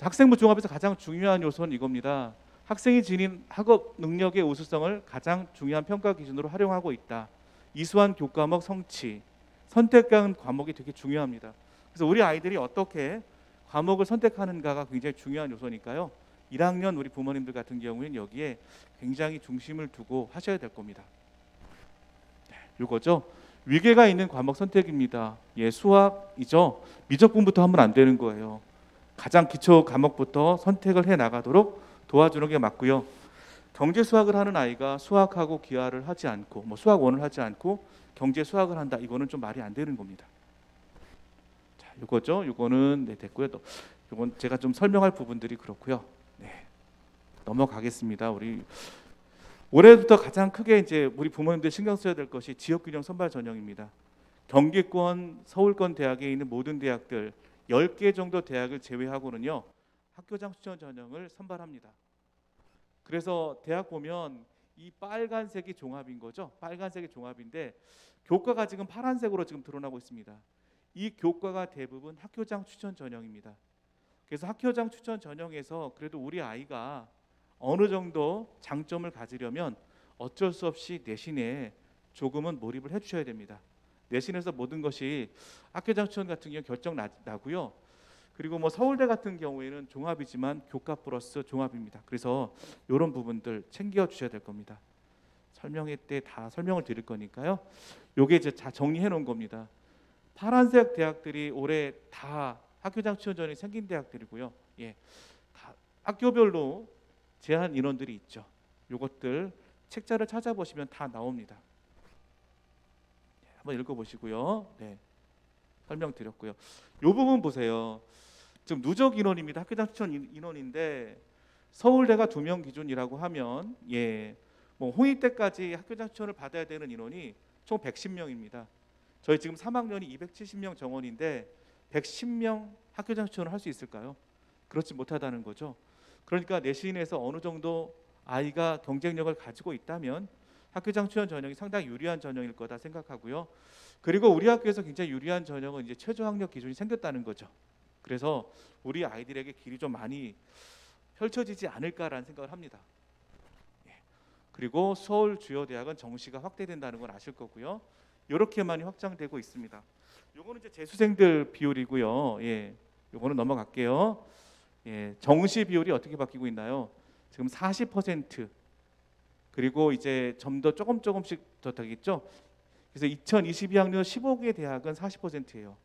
학생부 종합에서 가장 중요한 요소는 이겁니다. 학생이 지닌 학업 능력의 우수성을 가장 중요한 평가 기준으로 활용하고 있다. 이수한 교과목 성취, 선택한 과목이 되게 중요합니다. 그래서 우리 아이들이 어떻게 과목을 선택하는가가 굉장히 중요한 요소니까요. 1학년 우리 부모님들 같은 경우에는 여기에 굉장히 중심을 두고 하셔야 될 겁니다. 네, 이거죠. 위계가 있는 과목 선택입니다. 예, 수학이죠. 미적분부터 하면 안 되는 거예요. 가장 기초 과목부터 선택을 해 나가도록 도와주는 게 맞고요. 경제 수학을 하는 아이가 수학하고 기하를 하지 않고 뭐 수학 1을 하지 않고 경제 수학을 한다. 이거는 좀 말이 안 되는 겁니다. 자, 이거죠. 이거는 네, 됐고요. 또 이건 제가 좀 설명할 부분들이 그렇고요. 네. 넘어가겠습니다. 우리 올해부터 가장 크게 이제 우리 부모님들 신경 써야 될 것이 지역균형 선발 전형입니다. 경기권, 서울권 대학에 있는 모든 대학들 10개 정도 대학을 제외하고는요. 학교장 추천 전형을 선발합니다. 그래서 대학 보면 이 빨간색이 종합인 거죠. 빨간색이 종합인데 교과가 지금 파란색으로 지금 드러나고 있습니다. 이 교과가 대부분 학교장 추천 전형입니다. 그래서 학교장 추천 전형에서 그래도 우리 아이가 어느 정도 장점을 가지려면 어쩔 수 없이 내신에 조금은 몰입을 해주셔야 됩니다. 내신에서 모든 것이 학교장 추천 같은 경우 결정 나고요. 그리고 뭐 서울대 같은 경우에는 종합이지만 교과 플러스 종합입니다. 그래서 이런 부분들 챙겨 주셔야 될 겁니다. 설명회 때 다 설명을 드릴 거니까요. 요게 이제 다 정리해 놓은 겁니다. 파란색 대학들이 올해 다 학교장 추천 전형이 생긴 대학들이고요. 예, 다 학교별로 제한 인원들이 있죠. 요것들 책자를 찾아보시면 다 나옵니다. 한번 읽어보시고요. 네, 설명드렸고요. 요 부분 보세요. 지금 누적 인원입니다. 학교장 추천 인원인데 서울대가 2명 기준이라고 하면 예, 뭐 홍익 때까지 학교장 추천을 받아야 되는 인원이 총 110명입니다. 저희 지금 3학년이 270명 정원인데 110명 학교장 추천을 할 수 있을까요? 그렇지 못하다는 거죠. 그러니까 내신에서 어느 정도 아이가 경쟁력을 가지고 있다면 학교장 추천 전형이 상당히 유리한 전형일 거다 생각하고요. 그리고 우리 학교에서 굉장히 유리한 전형은 이제 최저 학력 기준이 생겼다는 거죠. 그래서 우리 아이들에게 길이 좀 많이 펼쳐지지 않을까라는 생각을 합니다. 예. 그리고 서울 주요 대학은 정시가 확대된다는 걸 아실 거고요. 이렇게 많이 확장되고 있습니다. 요거는 이제 재수생들 비율이고요. 예. 요거는 넘어갈게요. 예, 정시 비율이 어떻게 바뀌고 있나요? 지금 40% 그리고 이제 좀 더 조금씩 더 되겠죠. 그래서 2022학년 15개 대학은 40%예요.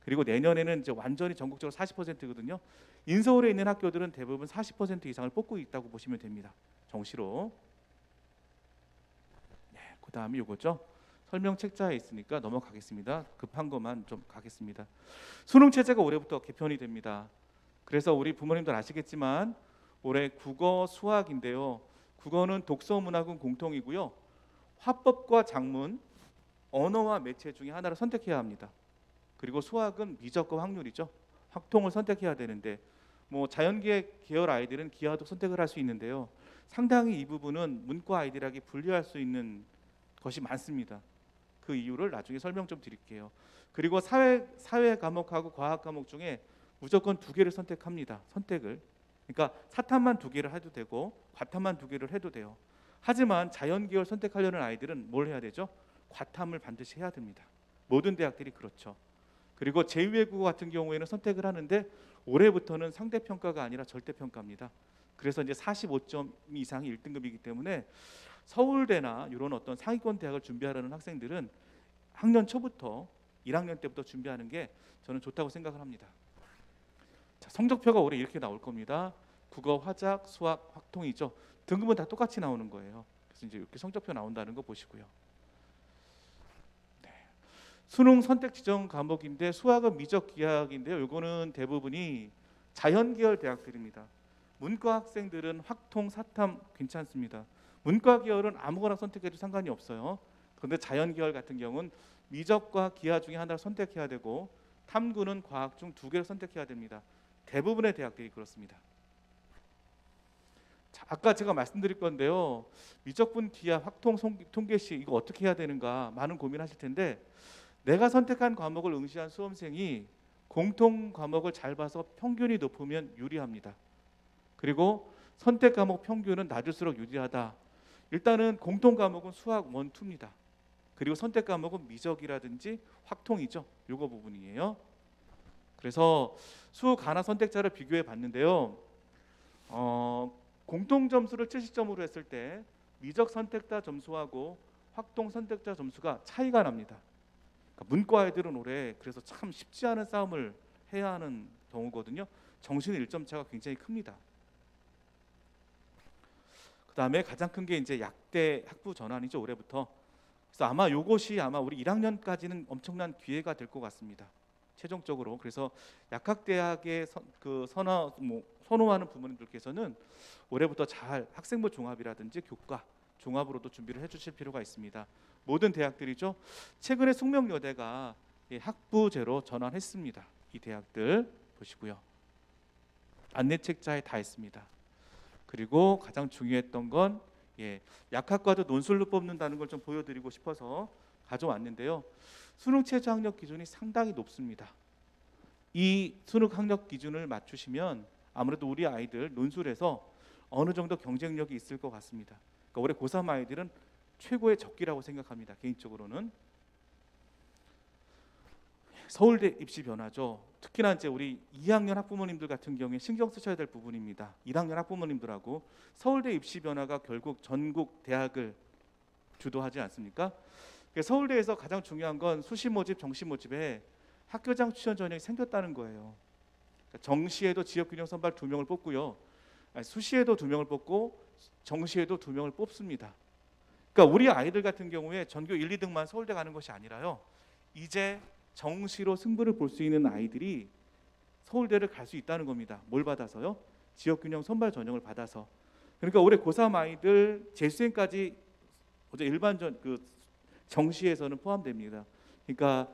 그리고 내년에는 이제 완전히 전국적으로 40%거든요. 인서울에 있는 학교들은 대부분 40% 이상을 뽑고 있다고 보시면 됩니다. 정시로. 네, 그다음에 이거죠. 설명 책자에 있으니까 넘어가겠습니다. 급한 것만 좀 가겠습니다. 수능 체제가 올해부터 개편이 됩니다. 그래서 우리 부모님들 아시겠지만 올해 국어, 수학인데요. 국어는 독서, 문학은 공통이고요. 화법과 작문, 언어와 매체 중에 하나를 선택해야 합니다. 그리고 수학은 미적과 확률이죠. 확통을 선택해야 되는데 뭐 자연계 계열 아이들은 기하도 선택을 할 수 있는데요. 상당히 이 부분은 문과 아이들에게 불리할 수 있는 것이 많습니다. 그 이유를 나중에 설명 좀 드릴게요. 그리고 사회 과목하고 과학 과목 중에 무조건 2개를 선택합니다. 선택을. 그러니까 사탐만 2개를 해도 되고 과탐만 2개를 해도 돼요. 하지만 자연 계열 선택하려는 아이들은 뭘 해야 되죠? 과탐을 반드시 해야 됩니다. 모든 대학들이 그렇죠. 그리고 제2외국어 같은 경우에는 선택을 하는데 올해부터는 상대평가가 아니라 절대평가입니다. 그래서 이제 45점 이상이 1등급이기 때문에 서울대나 이런 어떤 상위권 대학을 준비하려는 학생들은 학년 초부터 1학년 때부터 준비하는 게 저는 좋다고 생각을 합니다. 자, 성적표가 올해 이렇게 나올 겁니다. 국어, 화작, 수학, 확통이죠. 등급은 다 똑같이 나오는 거예요. 그래서 이제 이렇게 성적표 나온다는 거 보시고요. 네. 수능 선택 지정 과목인데 수학은 미적 기하학인데요. 이거는 대부분이 자연 계열 대학들입니다. 문과 학생들은 확통, 사탐 괜찮습니다. 문과 계열은 아무거나 선택해도 상관이 없어요. 그런데 자연 계열 같은 경우는 미적과 기하 중에 하나를 선택해야 되고 탐구는 과학 중 2개를 선택해야 됩니다. 대부분의 대학들이 그렇습니다. 자, 아까 제가 말씀드릴 건데요. 미적분, 기하, 확통, 통계시 이거 어떻게 해야 되는가 많은 고민하실 텐데 내가 선택한 과목을 응시한 수험생이 공통 과목을 잘 봐서 평균이 높으면 유리합니다. 그리고 선택 과목 평균은 낮을수록 유리하다. 일단은 공통 과목은 수학 1, 2입니다. 그리고 선택 과목은 미적이라든지 확통이죠. 요거 부분이에요. 그래서 수, 가나 선택자를 비교해 봤는데요. 공통 점수를 70점으로 했을 때 미적 선택자 점수하고 확동 선택자 점수가 차이가 납니다. 그러니까 문과 애들은 올해 그래서 참 쉽지 않은 싸움을 해야 하는 경우거든요. 정시는 1점 차가 굉장히 큽니다. 그다음에 가장 큰 게 이제 약대 학부 전환이죠, 올해부터. 그래서 아마 이것이 아마 우리 1학년까지는 엄청난 기회가 될 것 같습니다. 최종적으로. 그래서 약학대학에 선호하는 부모님들께서는 올해부터 잘 학생부 종합이라든지 교과 종합으로도 준비를 해주실 필요가 있습니다. 모든 대학들이죠. 최근에 숙명여대가 학부제로 전환했습니다. 이 대학들 보시고요. 안내책자에 다 있습니다. 그리고 가장 중요했던 건 약학과도 논술로 뽑는다는 걸 좀 보여드리고 싶어서 가져왔는데요. 수능 최저 학력 기준이 상당히 높습니다. 이 수능 학력 기준을 맞추시면 아무래도 우리 아이들 논술에서 어느 정도 경쟁력이 있을 것 같습니다. 그러니까 올해 고3 아이들은 최고의 적기라고 생각합니다. 개인적으로는. 서울대 입시 변화죠. 특히나 이제 우리 2학년 학부모님들 같은 경우에 신경 쓰셔야 될 부분입니다. 1학년 학부모님들하고 서울대 입시 변화가 결국 전국 대학을 주도하지 않습니까? 서울대에서 가장 중요한 건 수시 모집, 정시 모집에 학교장 추천 전형이 생겼다는 거예요. 정시에도 지역균형 선발 2명을 뽑고요. 수시에도 2명을 뽑고 정시에도 2명을 뽑습니다. 그러니까 우리 아이들 같은 경우에 전교 1, 2등만 서울대 가는 것이 아니라요. 이제 정시로 승부를 볼 수 있는 아이들이 서울대를 갈 수 있다는 겁니다. 뭘 받아서요? 지역균형 선발 전형을 받아서. 그러니까 올해 고3 아이들 재수생까지 어제 일반전 정시에서는 포함됩니다. 그러니까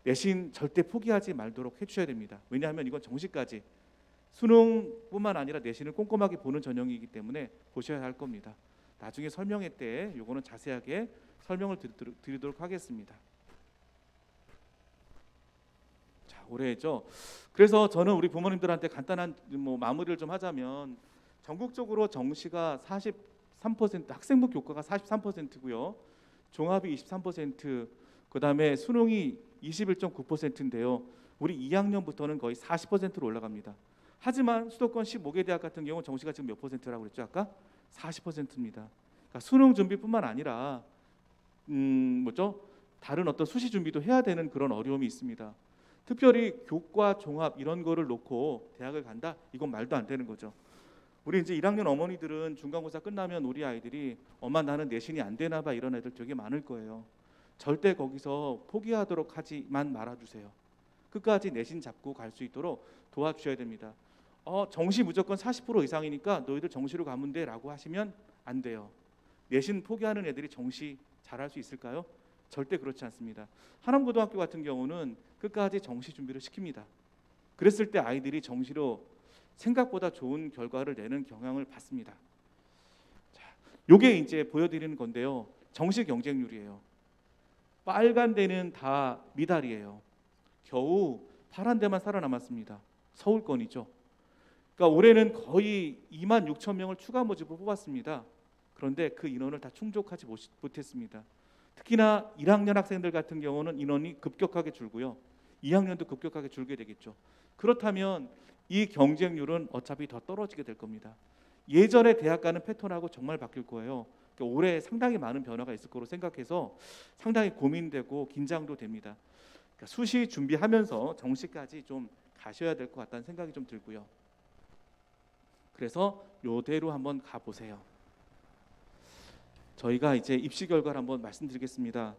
내신 절대 포기하지 말도록 해주셔야 됩니다. 왜냐하면 이건 정시까지 수능뿐만 아니라 내신을 꼼꼼하게 보는 전형이기 때문에 보셔야 할 겁니다. 나중에 설명회 때 요거는 자세하게 설명을 드리도록 하겠습니다. 자, 올해죠. 그래서 저는 우리 부모님들한테 간단한 마무리를 좀 하자면 전국적으로 정시가 43%, 학생부 교과가 43%고요. 종합이 23%, 그다음에 수능이 21.9%인데요. 우리 2학년부터는 거의 40%로 올라갑니다. 하지만 수도권 15개 대학 같은 경우 정시가 지금 몇 %라고 그랬죠? 아까 40%입니다. 그러니까 수능 준비뿐만 아니라 다른 어떤 수시 준비도 해야 되는 그런 어려움이 있습니다. 특별히 교과 종합 이런 거를 놓고 대학을 간다? 이건 말도 안 되는 거죠. 우리 이제 1학년 어머니들은 중간고사 끝나면 우리 아이들이 엄마 나는 내신이 안 되나 봐 이런 애들 되게 많을 거예요. 절대 거기서 포기하도록 하지만 말아주세요. 끝까지 내신 잡고 갈 수 있도록 도와주셔야 됩니다. 정시 무조건 40% 이상이니까 너희들 정시로 가면 돼 라고 하시면 안 돼요. 내신 포기하는 애들이 정시 잘할 수 있을까요? 절대 그렇지 않습니다. 하남고등학교 같은 경우는 끝까지 정시 준비를 시킵니다. 그랬을 때 아이들이 정시로 생각보다 좋은 결과를 내는 경향을 받습니다. 자, 요게 이제 보여드리는 건데요. 정시 경쟁률이에요. 빨간 데는 다 미달이에요. 겨우 파란 데만 살아남았습니다. 서울권이죠. 그러니까 올해는 거의 26,000명을 추가 모집을 뽑았습니다. 그런데 그 인원을 다 충족하지 못했습니다. 특히나 1학년 학생들 같은 경우는 인원이 급격하게 줄고요. 2학년도 급격하게 줄게 되겠죠. 그렇다면 이 경쟁률은 어차피 더 떨어지게 될 겁니다. 예전에 대학 가는 패턴하고 정말 바뀔 거예요. 그러니까 올해 상당히 많은 변화가 있을 거로 생각해서 상당히 고민되고 긴장도 됩니다. 그러니까 수시 준비하면서 정시까지 좀 가셔야 될 것 같다는 생각이 좀 들고요. 그래서 요대로 한번 가보세요. 저희가 이제 입시 결과를 한번 말씀드리겠습니다.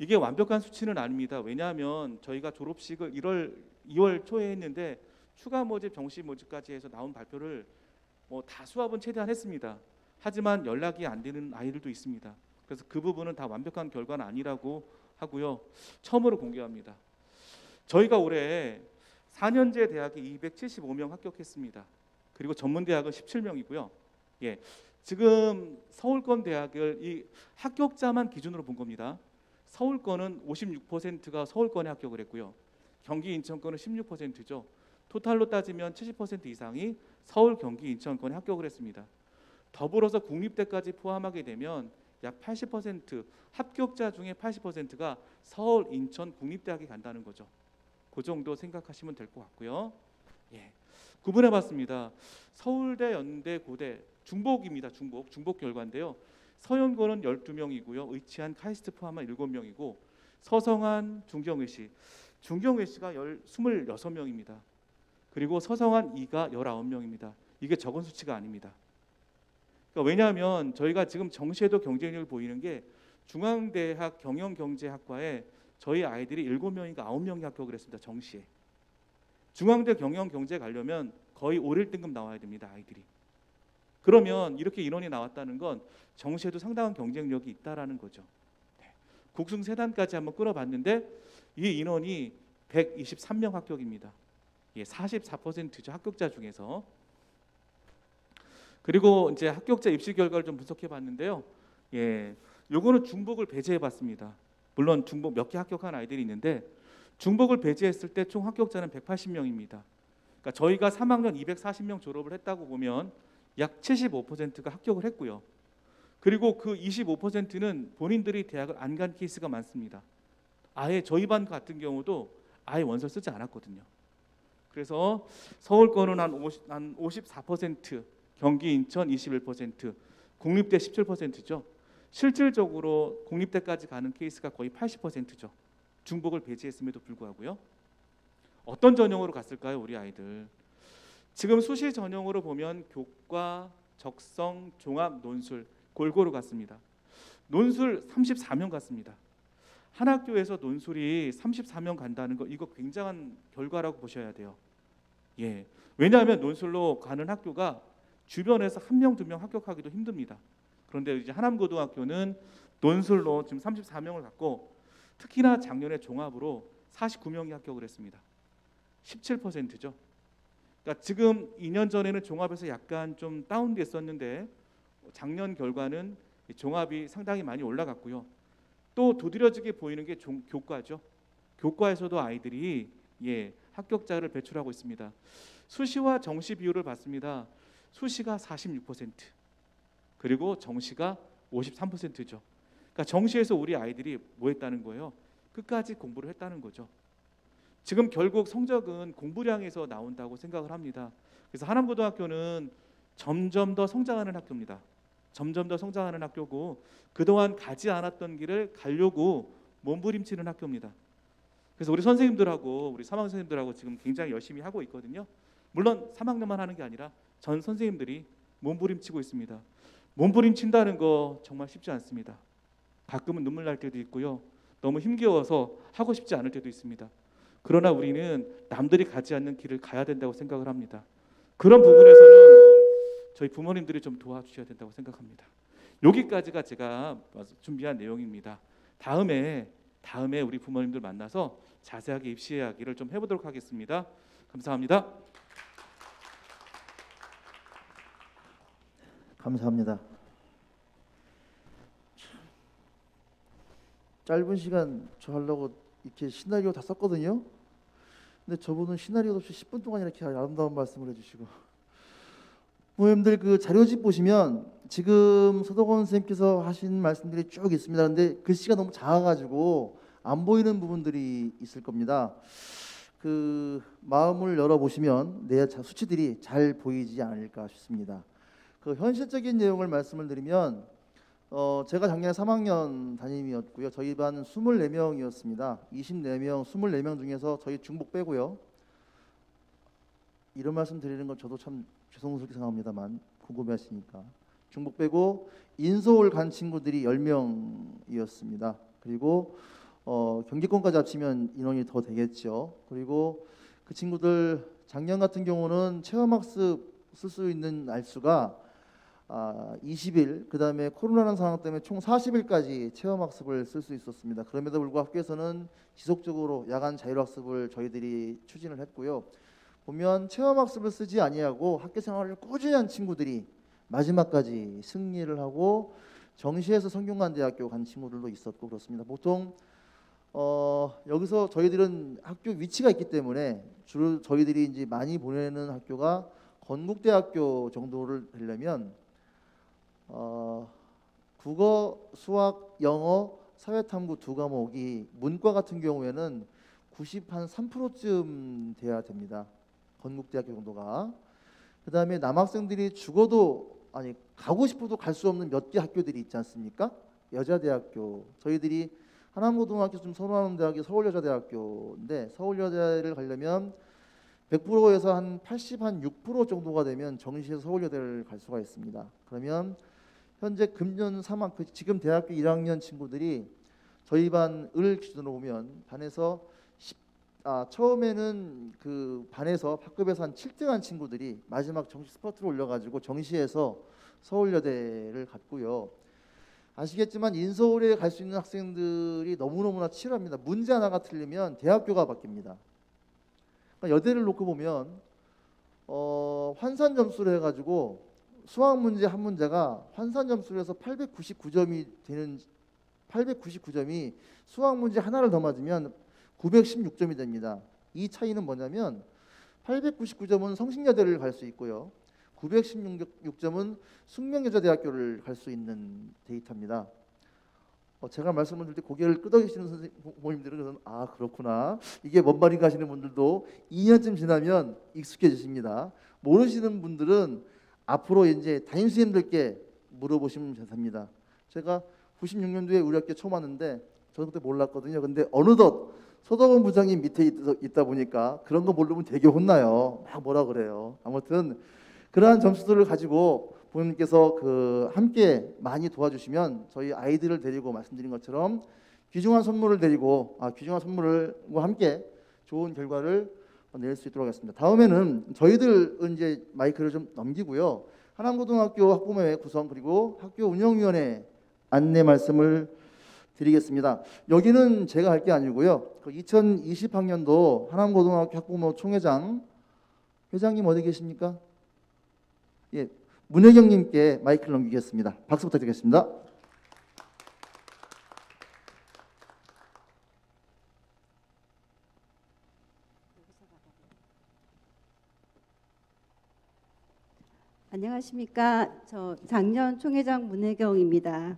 이게 완벽한 수치는 아닙니다. 왜냐하면 저희가 졸업식을 2월 초에 했는데 추가 모집, 정시 모집까지 해서 나온 발표를 다 수합은 최대한 했습니다. 하지만 연락이 안 되는 아이들도 있습니다. 그래서 그 부분은 다 완벽한 결과는 아니라고 하고요. 처음으로 공개합니다. 저희가 올해 4년제 대학에 275명 합격했습니다. 그리고 전문대학은 17명이고요. 지금 서울권 대학을 이 합격자만 기준으로 본 겁니다. 서울권은 56%가 서울권에 합격을 했고요. 경기 인천권은 16%죠. 토탈로 따지면 70% 이상이 서울, 경기, 인천권에 합격을 했습니다. 더불어서 국립대까지 포함하게 되면 약 80% 합격자 중에 80%가 서울, 인천, 국립대학에 간다는 거죠. 그 정도 생각하시면 될 것 같고요. 구분해봤습니다. 서울대, 연대, 고대 중복입니다. 중복 결과인데요. 서연고는 12명이고요. 의치한 카이스트 포함한 7명이고 서성한 중경외시가 26명입니다. 그리고 서성한 2가 19명입니다. 이게 적은 수치가 아닙니다. 그러니까 왜냐하면 저희가 지금 정시에도 경쟁력을 보이는 게 중앙대학 경영경제학과에 저희 아이들이 7명인가 9명이 합격을 했습니다. 정시에. 중앙대 경영경제 가려면 거의 5, 1등급 나와야 됩니다. 아이들이. 그러면 이렇게 인원이 나왔다는 건 정시에도 상당한 경쟁력이 있다라는 거죠. 네. 국승 3단까지 한번 끌어봤는데 이 인원이 123명 합격입니다. 예, 44%죠. 합격자 중에서. 그리고 이제 합격자 입시 결과를 좀 분석해 봤는데요. 예, 요거는 중복을 배제해 봤습니다. 물론 중복 몇 개 합격한 아이들이 있는데 중복을 배제했을 때 총 합격자는 180명입니다. 그러니까 저희가 3학년 240명 졸업을 했다고 보면 약 75%가 합격을 했고요. 그리고 그 25%는 본인들이 대학을 안 간 케이스가 많습니다. 아예 저희 반 같은 경우도 아예 원서 쓰지 않았거든요. 그래서 서울권은 한 54%, 경기 인천 21%, 국립대 17%죠. 실질적으로 국립대까지 가는 케이스가 거의 80%죠. 중복을 배제했음에도 불구하고요. 어떤 전형으로 갔을까요, 우리 아이들? 지금 수시 전형으로 보면 교과, 적성, 종합, 논술 골고루 갔습니다. 논술 34명 갔습니다. 한 학교에서 논술이 34명 간다는 거 이거 굉장한 결과라고 보셔야 돼요. 예, 왜냐하면 논술로 가는 학교가 주변에서 1명, 2명 합격하기도 힘듭니다. 그런데 이제 하남고등학교는 논술로 지금 34명을 갖고 특히나 작년에 종합으로 49명이 합격을 했습니다. 17%죠. 그러니까 지금 2년 전에는 종합에서 약간 좀 다운됐었는데 작년 결과는 종합이 상당히 많이 올라갔고요. 또 두드러지게 보이는 게 교과죠. 교과에서도 아이들이 합격자를 배출하고 있습니다. 수시와 정시 비율을 봤습니다. 수시가 46%, 그리고 정시가 53%죠. 그러니까 정시에서 우리 아이들이 뭐 했다는 거예요? 끝까지 공부를 했다는 거죠. 지금 결국 성적은 공부량에서 나온다고 생각을 합니다. 그래서 하남고등학교는 점점 더 성장하는 학교입니다. 점점 더 성장하는 학교고 그동안 가지 않았던 길을 가려고 몸부림치는 학교입니다. 그래서 우리 선생님들하고 우리 3학년 선생님들하고 지금 굉장히 열심히 하고 있거든요. 물론 3학년만 하는 게 아니라 전 선생님들이 몸부림치고 있습니다. 몸부림친다는 거 정말 쉽지 않습니다. 가끔은 눈물 날 때도 있고요. 너무 힘겨워서 하고 싶지 않을 때도 있습니다. 그러나 우리는 남들이 가지 않는 길을 가야 된다고 생각을 합니다. 그런 부분에서는 저희 부모님들이 좀 도와주셔야 된다고 생각합니다. 여기까지가 제가 준비한 내용입니다. 다음에 우리 부모님들 만나서 자세하게 입시 이야기를 좀 해보도록 하겠습니다. 감사합니다. 감사합니다. 짧은 시간 저 하려고 이렇게 시나리오 다 썼거든요. 근데 저분은 시나리오 없이 10분 동안 이렇게 아름다운 말씀을 해주시고, 부모님들 그 자료집 보시면 지금 서덕원 선생님께서 하신 말씀들이 쭉 있습니다. 근데 글씨가 너무 작아가지고 안 보이는 부분들이 있을 겁니다. 그 마음을 열어보시면 내 수치들이 잘 보이지 않을까 싶습니다. 그 현실적인 내용을 말씀을 드리면 제가 작년에 3학년 담임이었고요. 저희 반은 24명이었습니다. 24명, 24명 중에서 저희 중복 빼고요. 이런 말씀 드리는 건 저도 참 죄송스럽게 생각합니다만 궁금해하시니까. 중복 빼고 인서울 간 친구들이 10명이었습니다. 그리고 경기권까지 합치면 인원이 더 되겠죠. 그리고 그 친구들 작년 같은 경우는 체험학습 쓸 수 있는 날수가 20일, 그 다음에 코로나라는 상황 때문에 총 40일까지 체험학습을 쓸 수 있었습니다. 그럼에도 불구하고 학교에서는 지속적으로 야간 자율학습을 저희들이 추진을 했고요. 보면 체험학습을 쓰지 아니하고 학교 생활을 꾸준히 한 친구들이 마지막까지 승리를 하고 정시에서 성균관대학교 간 친구들도 있었고 그렇습니다. 보통 여기서 저희들은 학교 위치가 있기 때문에 주로 저희들이 이제 많이 보내는 학교가 건국대학교 정도를 되려면 국어, 수학, 영어, 사회탐구 두 과목이 문과 같은 경우에는 93%쯤 돼야 됩니다. 건국대학교 정도가. 그 다음에 남학생들이 죽어도 아니 가고 싶어도 갈 수 없는 몇 개 학교들이 있지 않습니까? 여자대학교. 저희들이 하남고등학교 좀 선호하는 대학이 서울여자대학교인데 서울여자를 가려면 100%에서 한 80, 한 6% 정도가 되면 정시에서 서울여대를 갈 수가 있습니다. 그러면 현재 금년 3학기 지금 대학교 1학년 친구들이 저희 반을 기준으로 보면 반에서 처음에는 그 반에서 학급에서 한 7등한 친구들이 마지막 정시 스퍼트로 올려가지고 정시에서 서울여대를 갔고요. 아시겠지만 인서울에 갈 수 있는 학생들이 너무너무나 치열합니다. 문제 하나가 틀리면 대학교가 바뀝니다. 그러니까 여대를 놓고 보면 환산 점수를 해가지고 수학 문제 한 문제가 환산 점수를 해서 899점이 되는 899점이 수학 문제 하나를 더 맞으면 916점이 됩니다. 이 차이는 뭐냐면 899점은 성신여대를 갈 수 있고요. 916점은 숙명여자대학교를 갈 수 있는 데이터입니다. 제가 말씀을 드릴 때 고개를 끄덕이시는 선생님들은 아 그렇구나 이게 뭔 말인가 하시는 분들도 2년쯤 지나면 익숙해지십니다. 모르시는 분들은 앞으로 이제 담임선생님들께 물어보시면 됩니다. 제가 96년도에 우리 학교에 처음 왔는데 저는 그때 몰랐거든요. 근데 어느덧 서덕원 부장님 밑에 있다 보니까 그런 거 모르면 되게 혼나요. 막 뭐라 그래요. 아무튼 그러한 점수들을 가지고 부모님께서 함께 많이 도와주시면 저희 아이들을 데리고 말씀드린 것처럼 귀중한 선물을 데리고 귀중한 선물과 함께 좋은 결과를 낼 수 있도록 하겠습니다. 다음에는 저희들 이제 마이크를 좀 넘기고요. 하남고등학교 학부모회 구성 그리고 학교 운영위원회 안내 말씀을 드리겠습니다. 여기는 제가 할 게 아니고요. 2020학년도 하남고등학교 학부모 총회장 회장님 어디 계십니까? 예, 문혜경님께 마이크를 넘기겠습니다. 박수 부탁드리겠습니다. 안녕하십니까. 저 작년 총회장 문혜경입니다.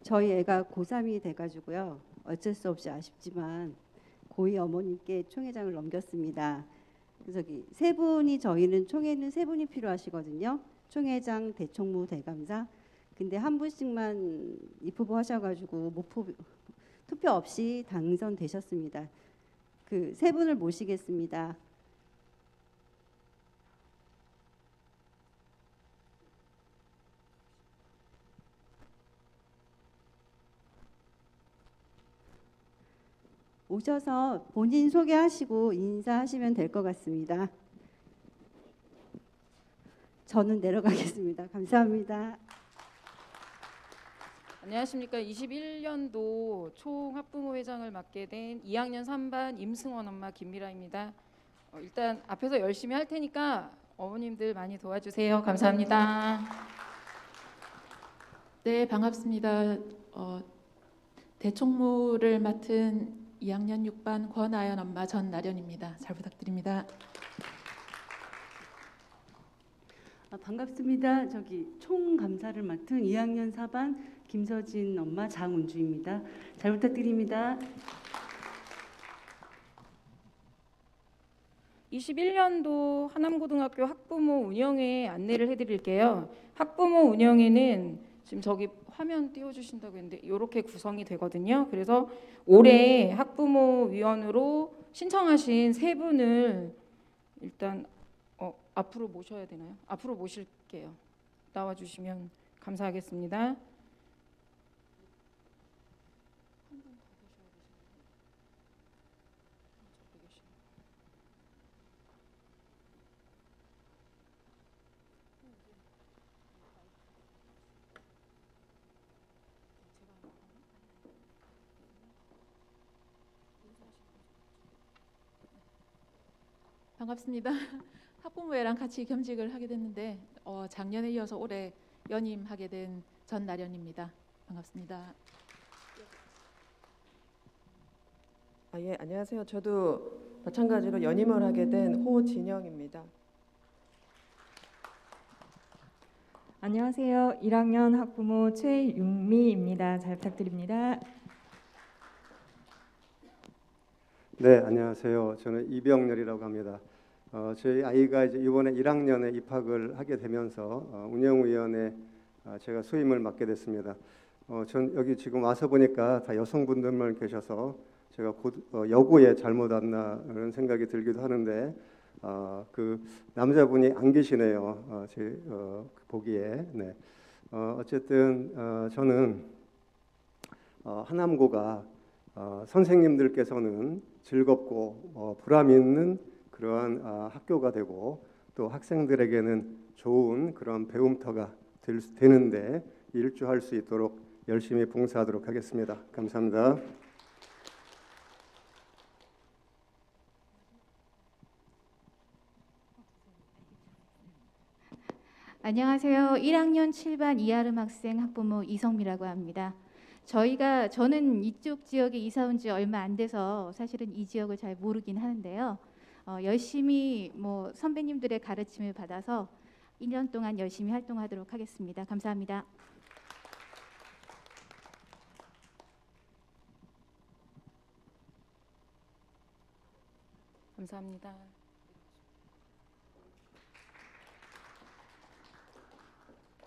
저희 애가 고3이 돼가지고요. 어쩔 수 없이 아쉽지만 고이 어머님께 총회장을 넘겼습니다. 저기 세 분이 저희는 총회는 세 분이 필요하시거든요. 총회장, 대총무, 대감사. 근데 한 분씩만 입후보 하셔가지고 투표 없이 당선되셨습니다. 그 세 분을 모시겠습니다. 오셔서 본인 소개하시고 인사하시면 될 것 같습니다. 저는 내려가겠습니다. 감사합니다. 안녕하십니까. 21년도 총학부모회장을 맡게 된 2학년 3반 임승원 엄마 김미라입니다. 일단 앞에서 열심히 할 테니까 어머님들 많이 도와주세요. 감사합니다. 네, 반갑습니다. 대총무를 맡은 2학년 6반 권아연 엄마 전나련입니다. 잘 부탁드립니다. 반갑습니다. 저기 총감사를 맡은 2학년 4반 김서진 엄마 장은주입니다. 잘 부탁드립니다. 21년도 하남고등학교 학부모 운영회 안내를 해드릴게요. 학부모 운영회는 지금 저기 화면 띄워주신다고 했는데 이렇게 구성이 되거든요. 그래서 올해 학부모위원으로 신청하신 세 분을 일단 앞으로 모셔야 되나요? 앞으로 모실게요. 나와주시면 감사하겠습니다. 반갑습니다. 학부모회랑 같이 겸직을 하게 됐는데 작년에 이어서 올해 연임하게 된 전나련입니다. 반갑습니다. 예, 안녕하세요. 저도 마찬가지로 연임을 하게 된 호진영입니다. 안녕하세요. 1학년 학부모 최윤미입니다. 잘 부탁드립니다. 네, 안녕하세요. 저는 이병렬이라고 합니다. 저희 아이가 이제 이번에 1학년에 입학을 하게 되면서 운영위원회 제가 수임을 맡게 됐습니다. 전 여기 지금 와서 보니까 다 여성분들만 계셔서 제가 여고에 잘못 왔나라는 생각이 들기도 하는데 그 남자분이 안 계시네요. 제 보기에. 네. 어쨌든 저는 하남고가 선생님들께서는 즐겁고 보람 있는 그러한 학교가 되고 또 학생들에게는 좋은 그런 배움터가 되는데 일조할 수 있도록 열심히 봉사하도록 하겠습니다. 감사합니다. 안녕하세요. 1학년 7반 이하름 학생 학부모 이성미라고 합니다. 저는 이쪽 지역에 이사 온 지 얼마 안 돼서 사실은 이 지역을 잘 모르긴 하는데요. 열심히 선배님들의 가르침을 받아서 1년 동안 열심히 활동하도록 하겠습니다. 감사합니다. 감사합니다.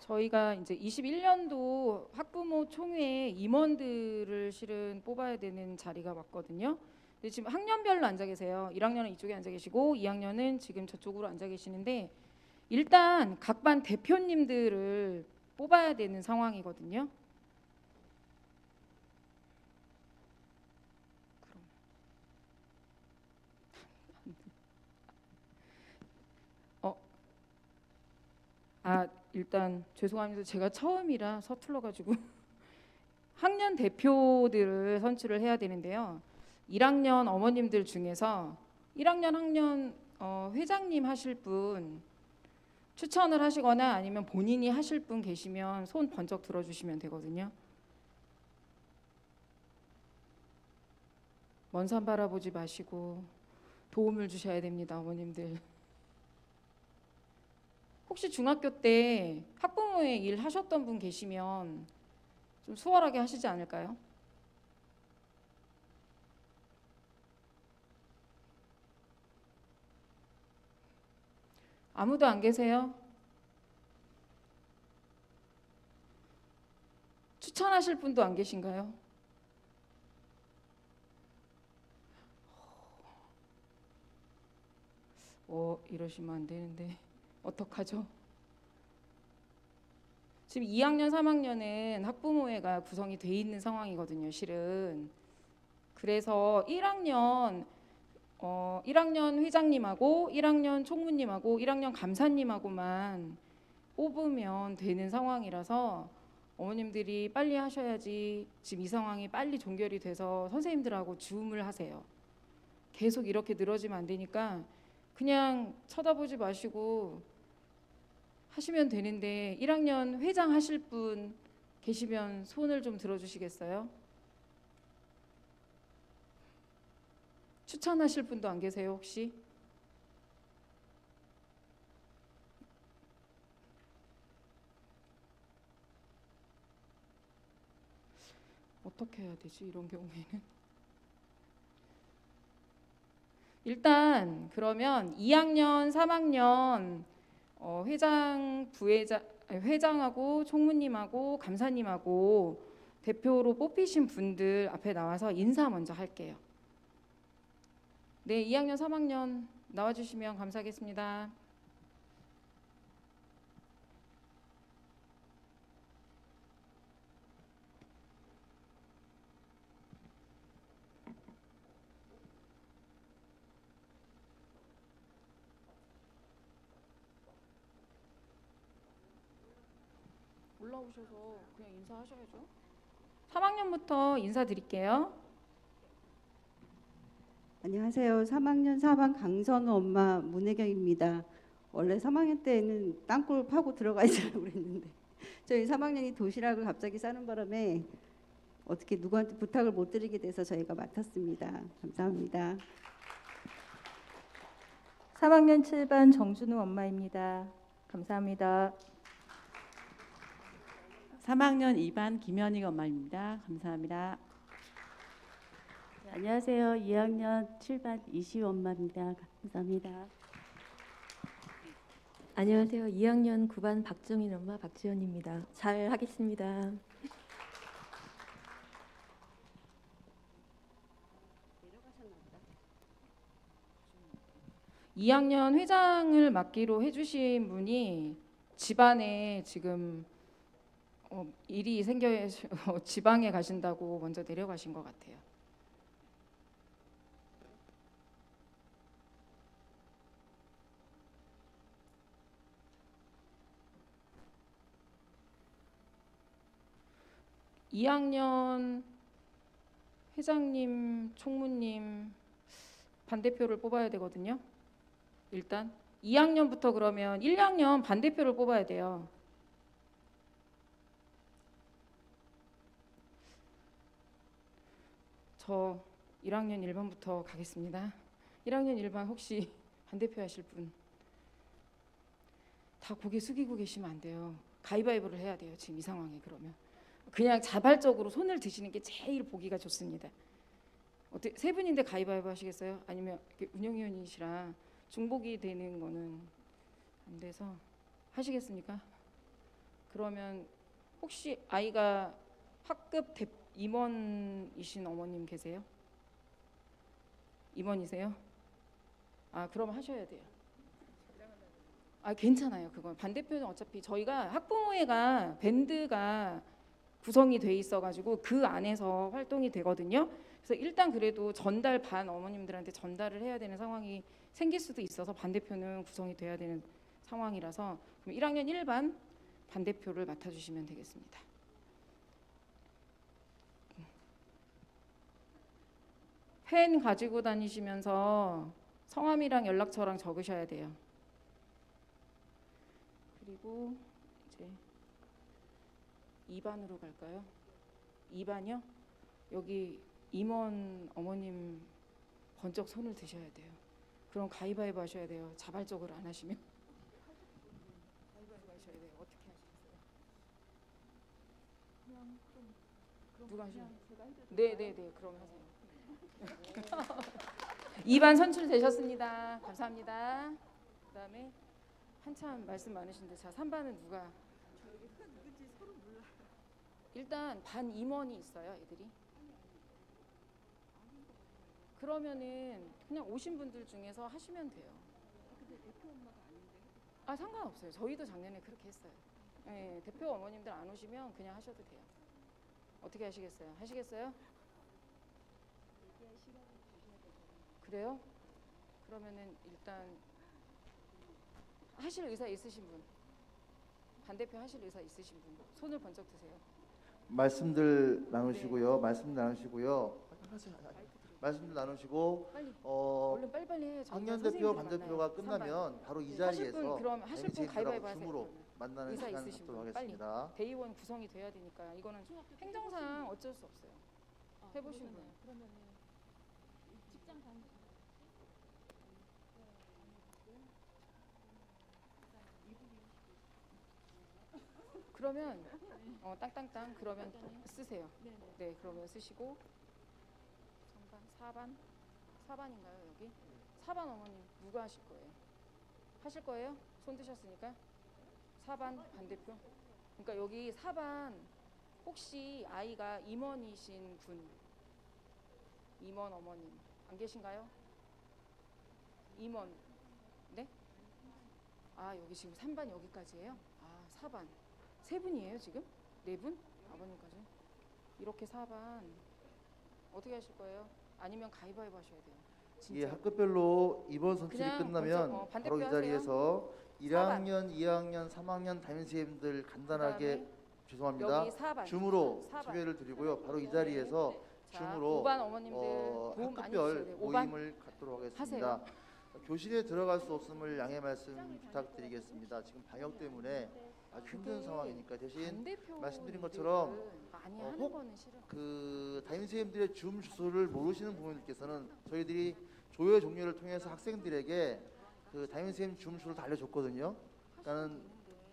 저희가 이제 21년도 학부모 총회 임원들을 실은 뽑아야 되는 자리가 왔거든요. 근데 지금 학년별로 앉아 계세요. 1학년은 이쪽에 앉아 계시고 2학년은 지금 저쪽으로 앉아 계시는데 일단 각 반 대표님들을 뽑아야 되는 상황이거든요. 일단 죄송합니다. 제가 처음이라 서툴러가지고 학년 대표들을 선출을 해야 되는데요. 1학년 어머님들 중에서 1학년 학년 회장님 하실 분 추천을 하시거나 아니면 본인이 하실 분 계시면 손 번쩍 들어주시면 되거든요. 먼 산 바라보지 마시고 도움을 주셔야 됩니다, 어머님들. 혹시 중학교 때 학부모의 일 하셨던 분 계시면 좀 수월하게 하시지 않을까요? 아무도 안 계세요? 추천하실 분도 안 계신가요? 이러시면 안 되는데 어떡하죠? 지금 2학년, 3학년은 학부모회가 구성이 돼 있는 상황이거든요, 실은. 그래서 1학년 회장님하고 1학년 총무님하고 1학년 감사님하고만 뽑으면 되는 상황이라서 어머님들이 빨리 하셔야지 지금 이 상황이 빨리 종결이 돼서 선생님들하고 줌을 하세요. 계속 이렇게 늘어지면 안 되니까 그냥 쳐다보지 마시고 하시면 되는데 1학년 회장 하실 분 계시면 손을 좀 들어주시겠어요? 추천하실 분도 안 계세요, 혹시? 어떻게 해야 되지, 이런 경우에는? 일단 그러면 2학년, 3학년 회장, 부회장, 회장하고 총무님하고 감사님하고 대표로 뽑히신 분들 앞에 나와서 인사 먼저 할게요. 네, 2학년, 3학년 나와주시면 감사하겠습니다. 올라오셔서 그냥 인사하셔야죠. 3학년부터 인사드릴게요. 안녕하세요. 3학년 4반 강선우 엄마 문혜경입니다. 원래 3학년 때는 땅굴 파고 들어가 있으려고 그랬는데 저희 3학년이 도시락을 갑자기 싸는 바람에 어떻게 누구한테 부탁을 못 드리게 돼서 저희가 맡았습니다. 감사합니다. 3학년 7반 정준우 엄마입니다. 감사합니다. 3학년 2반 김현익 엄마입니다. 감사합니다. 네, 안녕하세요. 2학년 7반 이시우 엄마입니다. 감사합니다. 안녕하세요. 2학년 9반 박정인 엄마 박지연입니다. 잘 하겠습니다. 2학년 회장을 맡기로 해주신 분이 집안에 지금 일이 생겨 지방에 가신다고 먼저 내려가신 것 같아요. (2학년) 회장님, 총무님 반대표를 뽑아야 되거든요. 일단 2학년부터 그러면 1학년 반대표를 뽑아야 돼요. 저 1학년 1반부터 가겠습니다. 1학년 1반 혹시 반대표 하실 분? 다 고개 숙이고 계시면 안 돼요. 가위바위보를 해야 돼요. 지금 이 상황에 그러면. 그냥 자발적으로 손을 드시는 게 제일 보기가 좋습니다. 어떻게 세 분인데 가위바위보 하시겠어요? 아니면 운영위원이시라 중복이 되는 거는 안 돼서 하시겠습니까? 그러면 혹시 아이가 학급 임원이신 어머님 계세요? 임원이세요? 아, 그럼 하셔야 돼요. 아, 괜찮아요. 그건 반대표는 어차피 저희가 학부모회가 밴드가 구성이 돼 있어가지고 그 안에서 활동이 되거든요. 그래서 일단 그래도 전달 반 어머님들한테 전달을 해야 되는 상황이 생길 수도 있어서 반대표는 구성이 돼야 되는 상황이라서 그럼 1학년 1반 반대표를 맡아주시면 되겠습니다. 펜 가지고 다니시면서 성함이랑 연락처랑 적으셔야 돼요. 그리고 이제 2반으로 갈까요? 2반이요? 여기 임원 어머님 번쩍 손을 드셔야 돼요. 그럼 가위바위보 하셔야 돼요. 자발적으로 안 하시면. 가위바위보 하셔야 돼요. 어떻게 하시겠어요? 누가 하시나요? 네네네. 그럼 하세요. 2반 선출되셨습니다. 감사합니다. 그다음에 한참 말씀 많으신데 자 3반은 누가? 일단 반 임원이 있어요, 애들이. 그러면은 그냥 오신 분들 중에서 하시면 돼요. 근데 대표 엄마가 아닌데? 아, 상관없어요. 저희도 작년에 그렇게 했어요. 네, 대표 어머님들 안 오시면 그냥 하셔도 돼요. 어떻게 하시겠어요? 하시겠어요? 그래요? 그러면은 일단 하실 의사 있으신 분, 반대표 하실 의사 있으신 분 손을 번쩍 드세요. 말씀들 나누시고요. 말씀들 나누시고 얼른 빨리빨리 해요. 학년 대표 반대표가 끝나면 바로 이 자리에서 그럼 하실 분 가위바위보 하세요. 줌으로 만나는 의사 시간 있으신 갖도록 분 빨리. 하겠습니다. 대의원 구성이 돼야 되니까 이거는 행정상 어쩔 수 없어요. 해보신 분. 그러면 땅땅땅 그러면 쓰세요. 네, 그러면 쓰시고 3반, 4반인가요 여기? 4반 어머님 누가 하실 거예요? 하실 거예요? 손 드셨으니까 4반 반대표. 그러니까 여기 4반 혹시 아이가 임원이신 분, 임원 어머님 안 계신가요? 임원, 네? 아, 여기 지금 3반 여기까지예요? 아, 4반 세 분이에요 지금? 네 분? 아버님까지? 이렇게 4반 어떻게 하실 거예요? 아니면 가위바위보 하셔야 돼요. 이 학급별로 이번 선출이 그냥 끝나면 먼저, 바로 이 반대표 자리에서 1학년, 2학년, 3학년 담임선생님들 간단하게 죄송합니다. 여기 4반, 줌으로 4반. 소개를 드리고요. 바로 이 자리에서 줌으로 5반 어머님들 도움 많이 학급별 주셔야 돼요. 5반 모임을 갖도록 하겠습니다. 하세요. 교실에 들어갈 수 없음을 양해 말씀 부탁드리겠습니다. 지금 방역 때문에 아주 힘든 상황이니까 대신 말씀드린 것처럼 많이 하는 혹 거는 싫어. 그 담임 선생님들의 줌 주소를 모르시는 부모님께서는 저희들이 조회 종료를 통해서 학생들에게 그 담임 선생님 줌 주소를 다 알려줬거든요. 그러니까는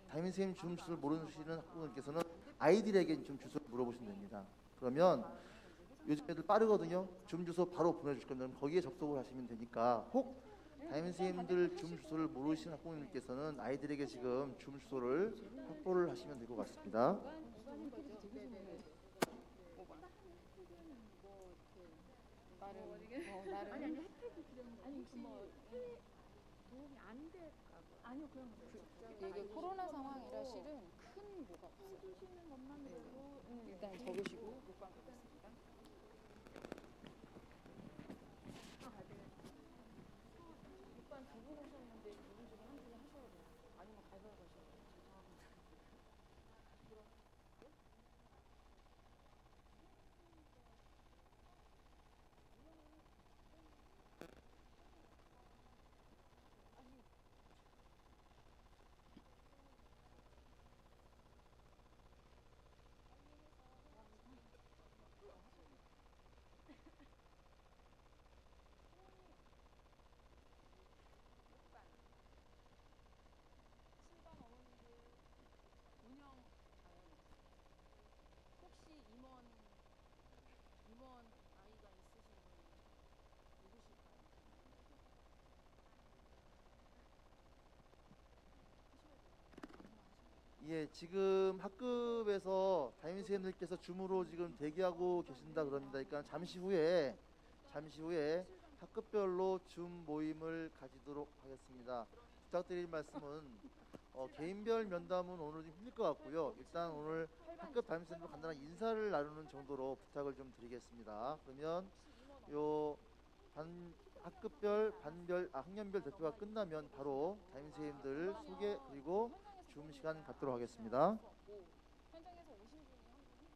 담임 선생님 줌 주소를 모르시는 학부모님께서는 아이들에게 줌 주소를 물어보시면 됩니다. 그러면 요즘 애들 빠르거든요. 줌 주소 바로 보내주실 건데 거기에 접속을 하시면 되니까 혹 담임 선생님들 줌 주소를 모르시는 학부모님께서는 아이들에게 지금 줌 주소를 확보를 하시면 될 것 같습니다. 아니요, 그럼 이게 코로나 상황이라 실은 큰 뭐가 없어요. 해주시는 것만으로도 일단 적으시고 목방 보겠습니다. 목방 두분 오셨는데 두분 중에 한 분이 하셔야 돼요. 아니면 가위바위보 하셔야 돼요. 죄송합니다. 혹시 임원 아이가 있으신 분 누구실까요? 예, 지금 학급에서 담임 선생님들께서 줌으로 지금 대기하고 계신다 그럽니다. 그러니까 잠시 후에 학급별로 줌 모임을 가지도록 하겠습니다. 부탁드릴 말씀은 개인별 면담은 오늘 좀 힘들 것 같고요. 일단 오늘 학급 담임 선생님과 간단한 인사를 나누는 정도로 부탁을 좀 드리겠습니다. 그러면 요 학년별 대표가 끝나면 바로 담임 선생님들 소개 그리고 줌 시간 갖도록 하겠습니다. 현장에서 오신 분이 한 분?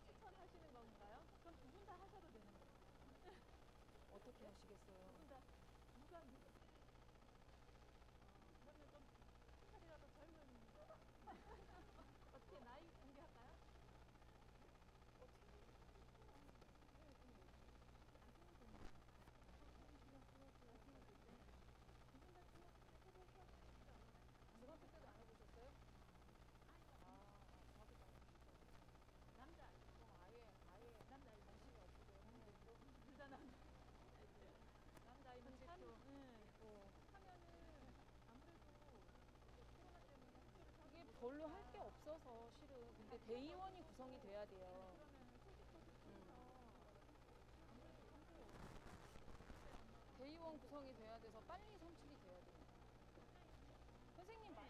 추천하시는 건가요? 그럼 두 분 다 하셔도 되는 거예요. 어떻게 하시겠어요? 누가 그러면 좀 한 살이라도 젊은 어떻게 나이 공개할까요? 중학교 때도 안 해보셨어요? 남자 아예 남자 관심이 없어요. 둘다 남자 이분 참 하면은 아무래도 코로나 때문에 이게 별로 할 게 없어서 실은 근데 대의원이 구성이 돼야 돼요. 대의원 구성이 돼야 돼서 빨리 선출이 돼야 돼요. 선생님 많이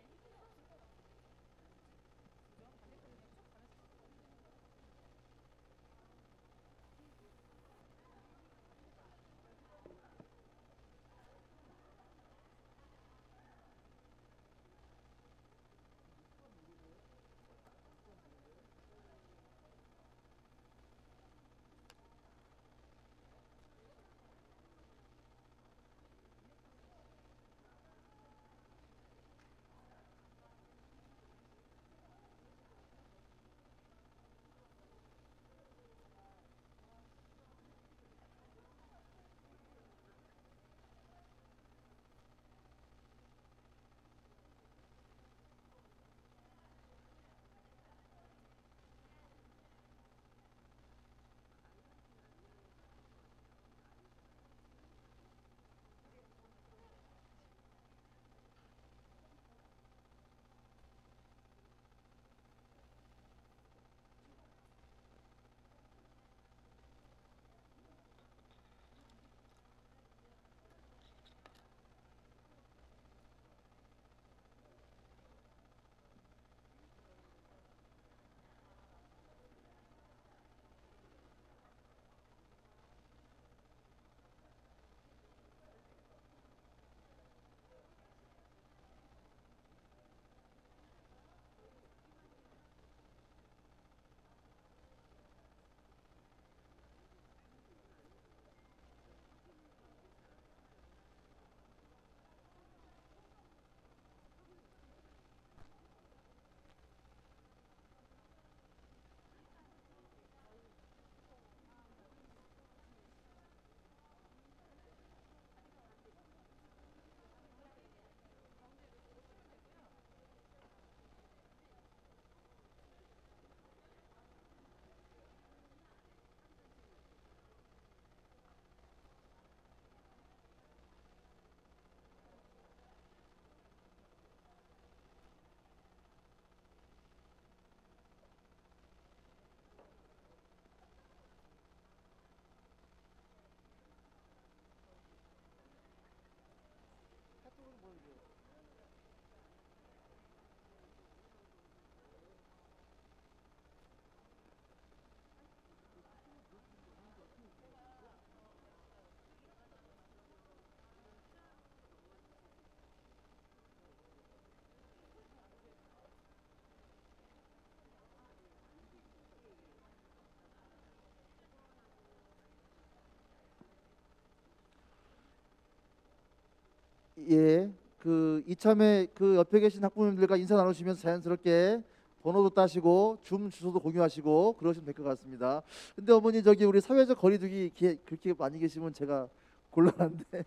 예, 그 이참에 그 옆에 계신 학부모님들과 인사 나누시면서 자연스럽게 번호도 따시고 줌 주소도 공유하시고 그러시면 될 것 같습니다. 근데 어머니 저기 우리 사회적 거리두기 그렇게 많이 계시면 제가 곤란한데.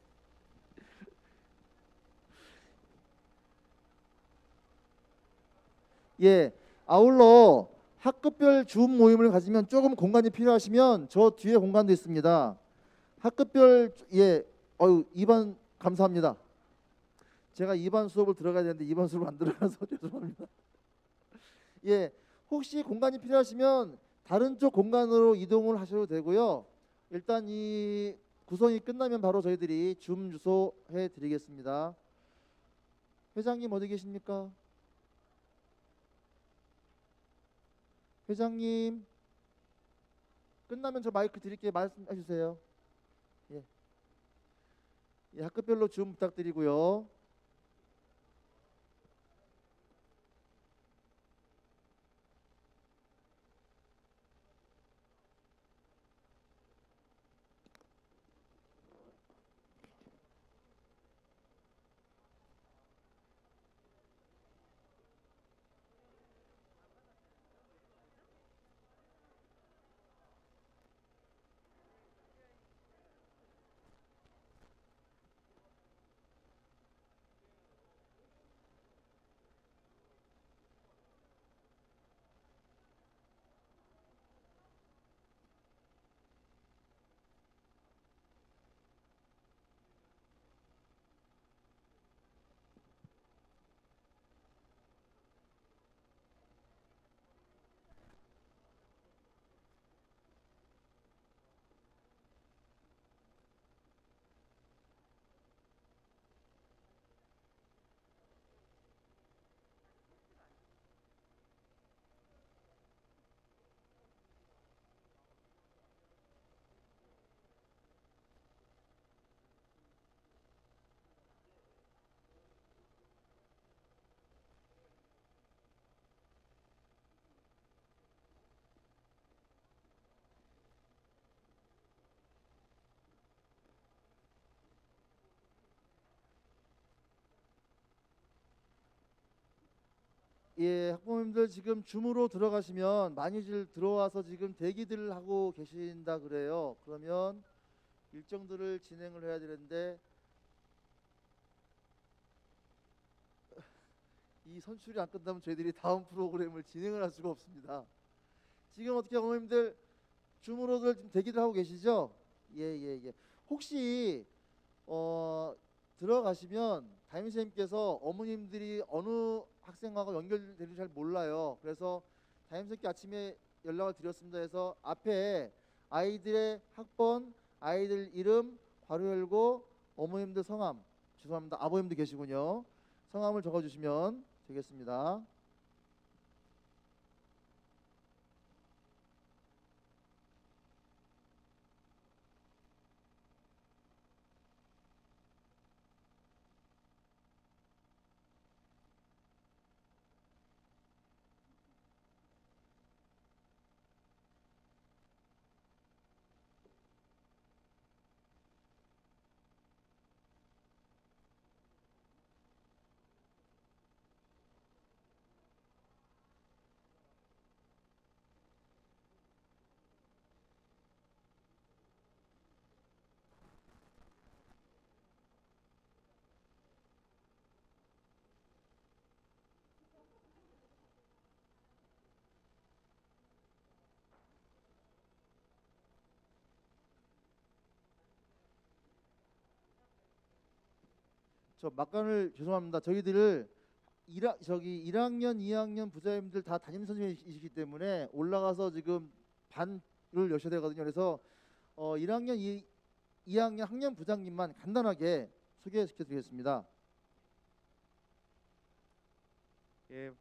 예, 아울러 학급별 줌 모임을 가지면 조금 공간이 필요하시면 저 뒤에 공간도 있습니다. 학급별 예, 2반 감사합니다. 제가 2반 수업을 들어가야 되는데 2반 수업을 안 들어가서 죄송합니다. 예, 혹시 공간이 필요하시면 다른 쪽 공간으로 이동을 하셔도 되고요. 일단 이 구성이 끝나면 바로 저희들이 줌 주소 해드리겠습니다. 회장님 어디 계십니까? 회장님 끝나면 저 마이크 드릴게요. 말씀해 주세요. 예. 예, 학급별로 줌 부탁드리고요. 예, 학부모님들 지금 줌으로 들어가시면 많이들 들어와서 지금 대기들 하고 계신다 그래요. 그러면 일정들을 진행을 해야 되는데 이 선출이 안 끝나면 저희들이 다음 프로그램을 진행을 할 수가 없습니다. 지금 어떻게 어머님들 줌으로들 지금 대기를 하고 계시죠? 예. 혹시 들어가시면 담임선생님께서 어머님들이 어느 학생하고 연결되는지 잘 몰라요. 그래서 담임선생님께 아침에 연락을 드렸습니다 해서 앞에 아이들의 학번, 아이들 이름 괄호 열고 어머님들 성함, 죄송합니다. 아버님도 계시군요. 성함을 적어주시면 되겠습니다. 저 막간을 죄송합니다. 저희들을 1학년, 2학년 부자님들 다 담임 선생님이시기 때문에 올라가서 지금 반을 여셔야 되거든요. 그래서 1학년, 2학년 학년 부장님만 간단하게 소개시켜 드리겠습니다. 예,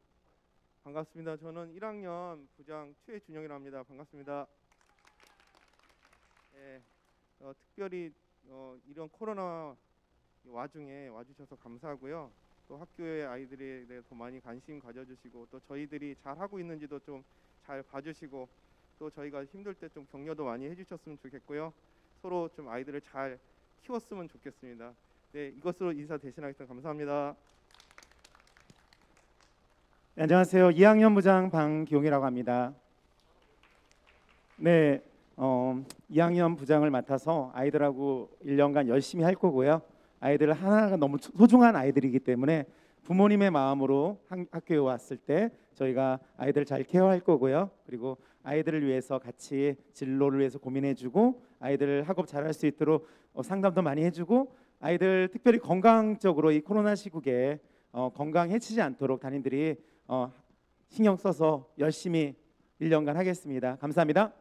반갑습니다. 저는 1학년 부장 최준영이라고 합니다. 반갑습니다. 예, 특별히 이런 코로나 와중에 와주셔서 감사하고요. 또 학교의 아이들에 대해 더 많이 관심 가져주시고 또 저희들이 잘 하고 있는지도 좀 잘 봐주시고 또 저희가 힘들 때 좀 격려도 많이 해주셨으면 좋겠고요. 서로 좀 아이들을 잘 키웠으면 좋겠습니다. 네, 이것으로 인사 대신하겠습니다. 감사합니다. 네, 안녕하세요. 2학년 부장 방기용이라고 합니다. 네, 2학년 부장을 맡아서 아이들하고 1년간 열심히 할 거고요. 아이들 하나가 너무 소중한 아이들이기 때문에 부모님의 마음으로 학교에 왔을 때 저희가 아이들 잘 케어할 거고요. 그리고 아이들을 위해서 같이 진로를 위해서 고민해주고 아이들 학업 잘할 수 있도록 상담도 많이 해주고 아이들 특별히 건강적으로 이 코로나 시국에 건강 해치지 않도록 담임들이 신경 써서 열심히 1년간 하겠습니다. 감사합니다.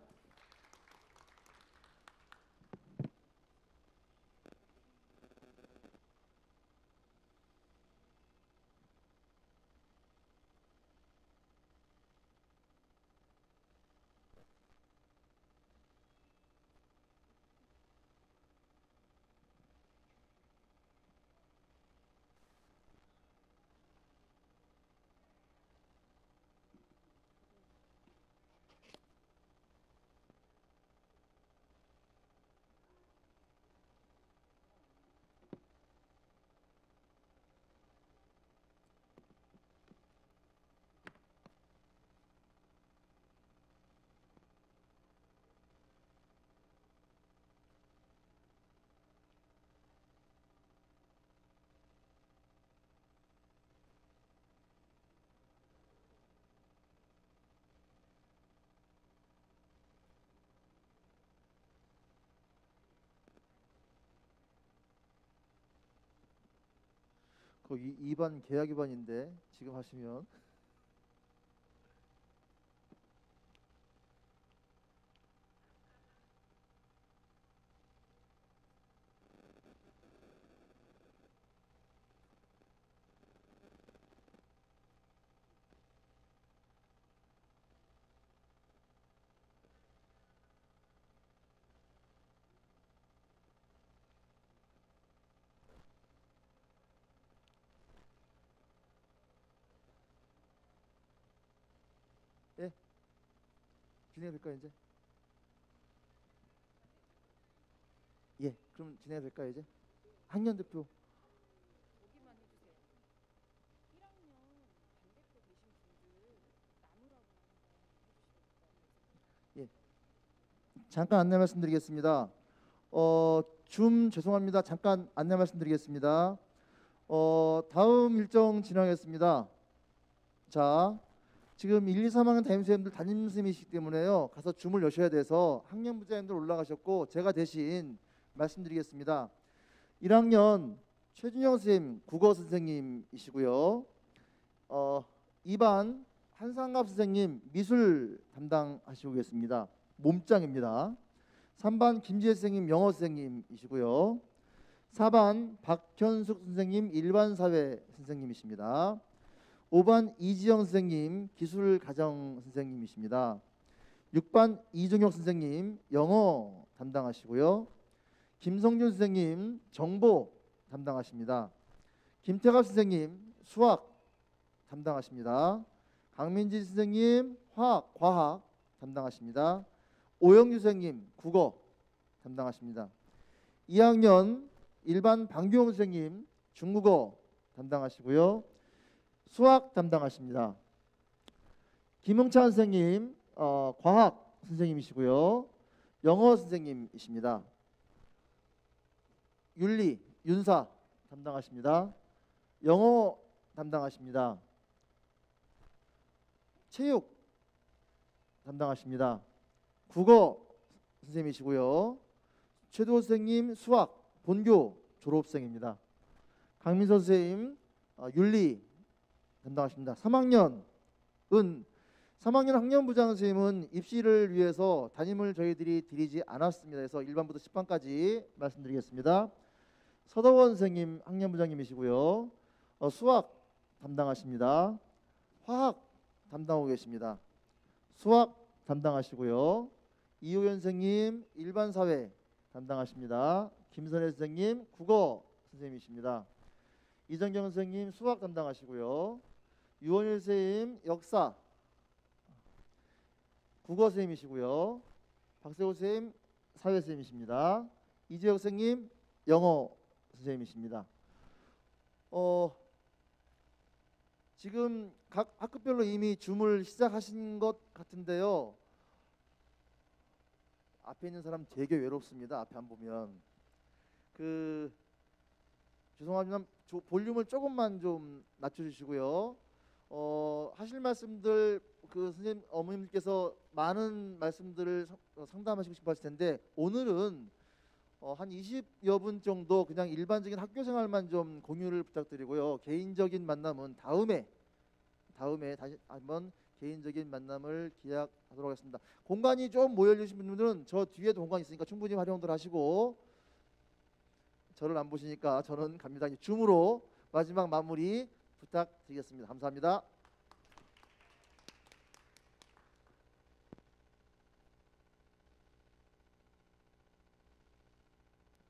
그 2반 계약 위반인데 지금 하시면 예, 진행될까요 이제? 예, 그럼 진행될까요 이제? 학년 대표. 예, 잠깐 안내 말씀드리겠습니다. 죄송합니다. 잠깐 안내 말씀드리겠습니다. 다음 일정 진행하겠습니다. 자, 지금 1, 2, 3학년 담임선생님들 담임선생님이시기 때문에요. 가서 줌을 여셔야 돼서 학년 부장님들 올라가셨고 제가 대신 말씀드리겠습니다. 1학년 최준영 선생님 국어 선생님이시고요. 2반 한상갑 선생님 미술 담당하시고 계십니다. 몸짱입니다. 3반 김지혜 선생님 영어 선생님이시고요. 4반 박현숙 선생님 일반사회 선생님이십니다. 5반 이지영 선생님 기술가정 선생님이십니다. 6반 이종혁 선생님 영어 담당하시고요. 김성준 선생님 정보 담당하십니다. 김태갑 선생님 수학 담당하십니다. 강민지 선생님 화학, 과학 담당하십니다. 오영규 선생님 국어 담당하십니다. 2학년 일반 방규용 선생님 중국어 담당하시고요. 수학 담당하십니다. 김흥찬 선생님 과학 선생님이시고요. 영어 선생님이십니다. 윤리, 윤사 담당하십니다. 영어 담당하십니다. 체육 담당하십니다. 국어 선생님이시고요. 최도 선생님 수학 본교 졸업생입니다. 강민서 선생님 윤리 담당하십니다. 3학년 학년부장 선생님은 입시를 위해서 담임을 저희들이 드리지 않았습니다. 그래서 1반부터 10반까지 말씀드리겠습니다. 서덕원 선생님 학년부장님이시고요. 수학 담당하십니다. 화학 담당하고 계십니다. 수학 담당하시고요. 이호연 선생님 일반사회 담당하십니다. 김선혜 선생님 국어 선생님이십니다. 이정경 선생님 수학 담당하시고요. 유원일 선생님 역사 국어 선생님이시고요. 박세호 선생님 사회 선생님이십니다. 이재혁 선생님 영어 선생님이십니다. 지금 각 학급별로 이미 줌을 시작하신 것 같은데요. 앞에 있는 사람 되게 외롭습니다. 앞에 안 보면. 죄송하지만 볼륨을 조금만 좀 낮춰주시고요. 하실 말씀들 선생님 어머님께서 많은 말씀들을 상담하시고 싶어 하실 텐데 오늘은 한 20여 분 정도 그냥 일반적인 학교 생활만 좀 공유를 부탁드리고요. 개인적인 만남은 다음에 다시 한번 개인적인 만남을 기약하도록 하겠습니다. 공간이 좀 모여주신 분들은 저 뒤에도 공간이 있으니까 충분히 활용들 하시고, 저를 안 보시니까 저는 갑니다. 줌으로 마지막 마무리 부탁드리겠습니다. 감사합니다.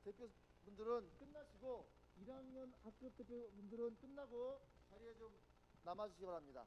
대표분들은 끝나시고 1학년 학급 대표분들은 끝나고 자리에 좀 남아주시기 바랍니다.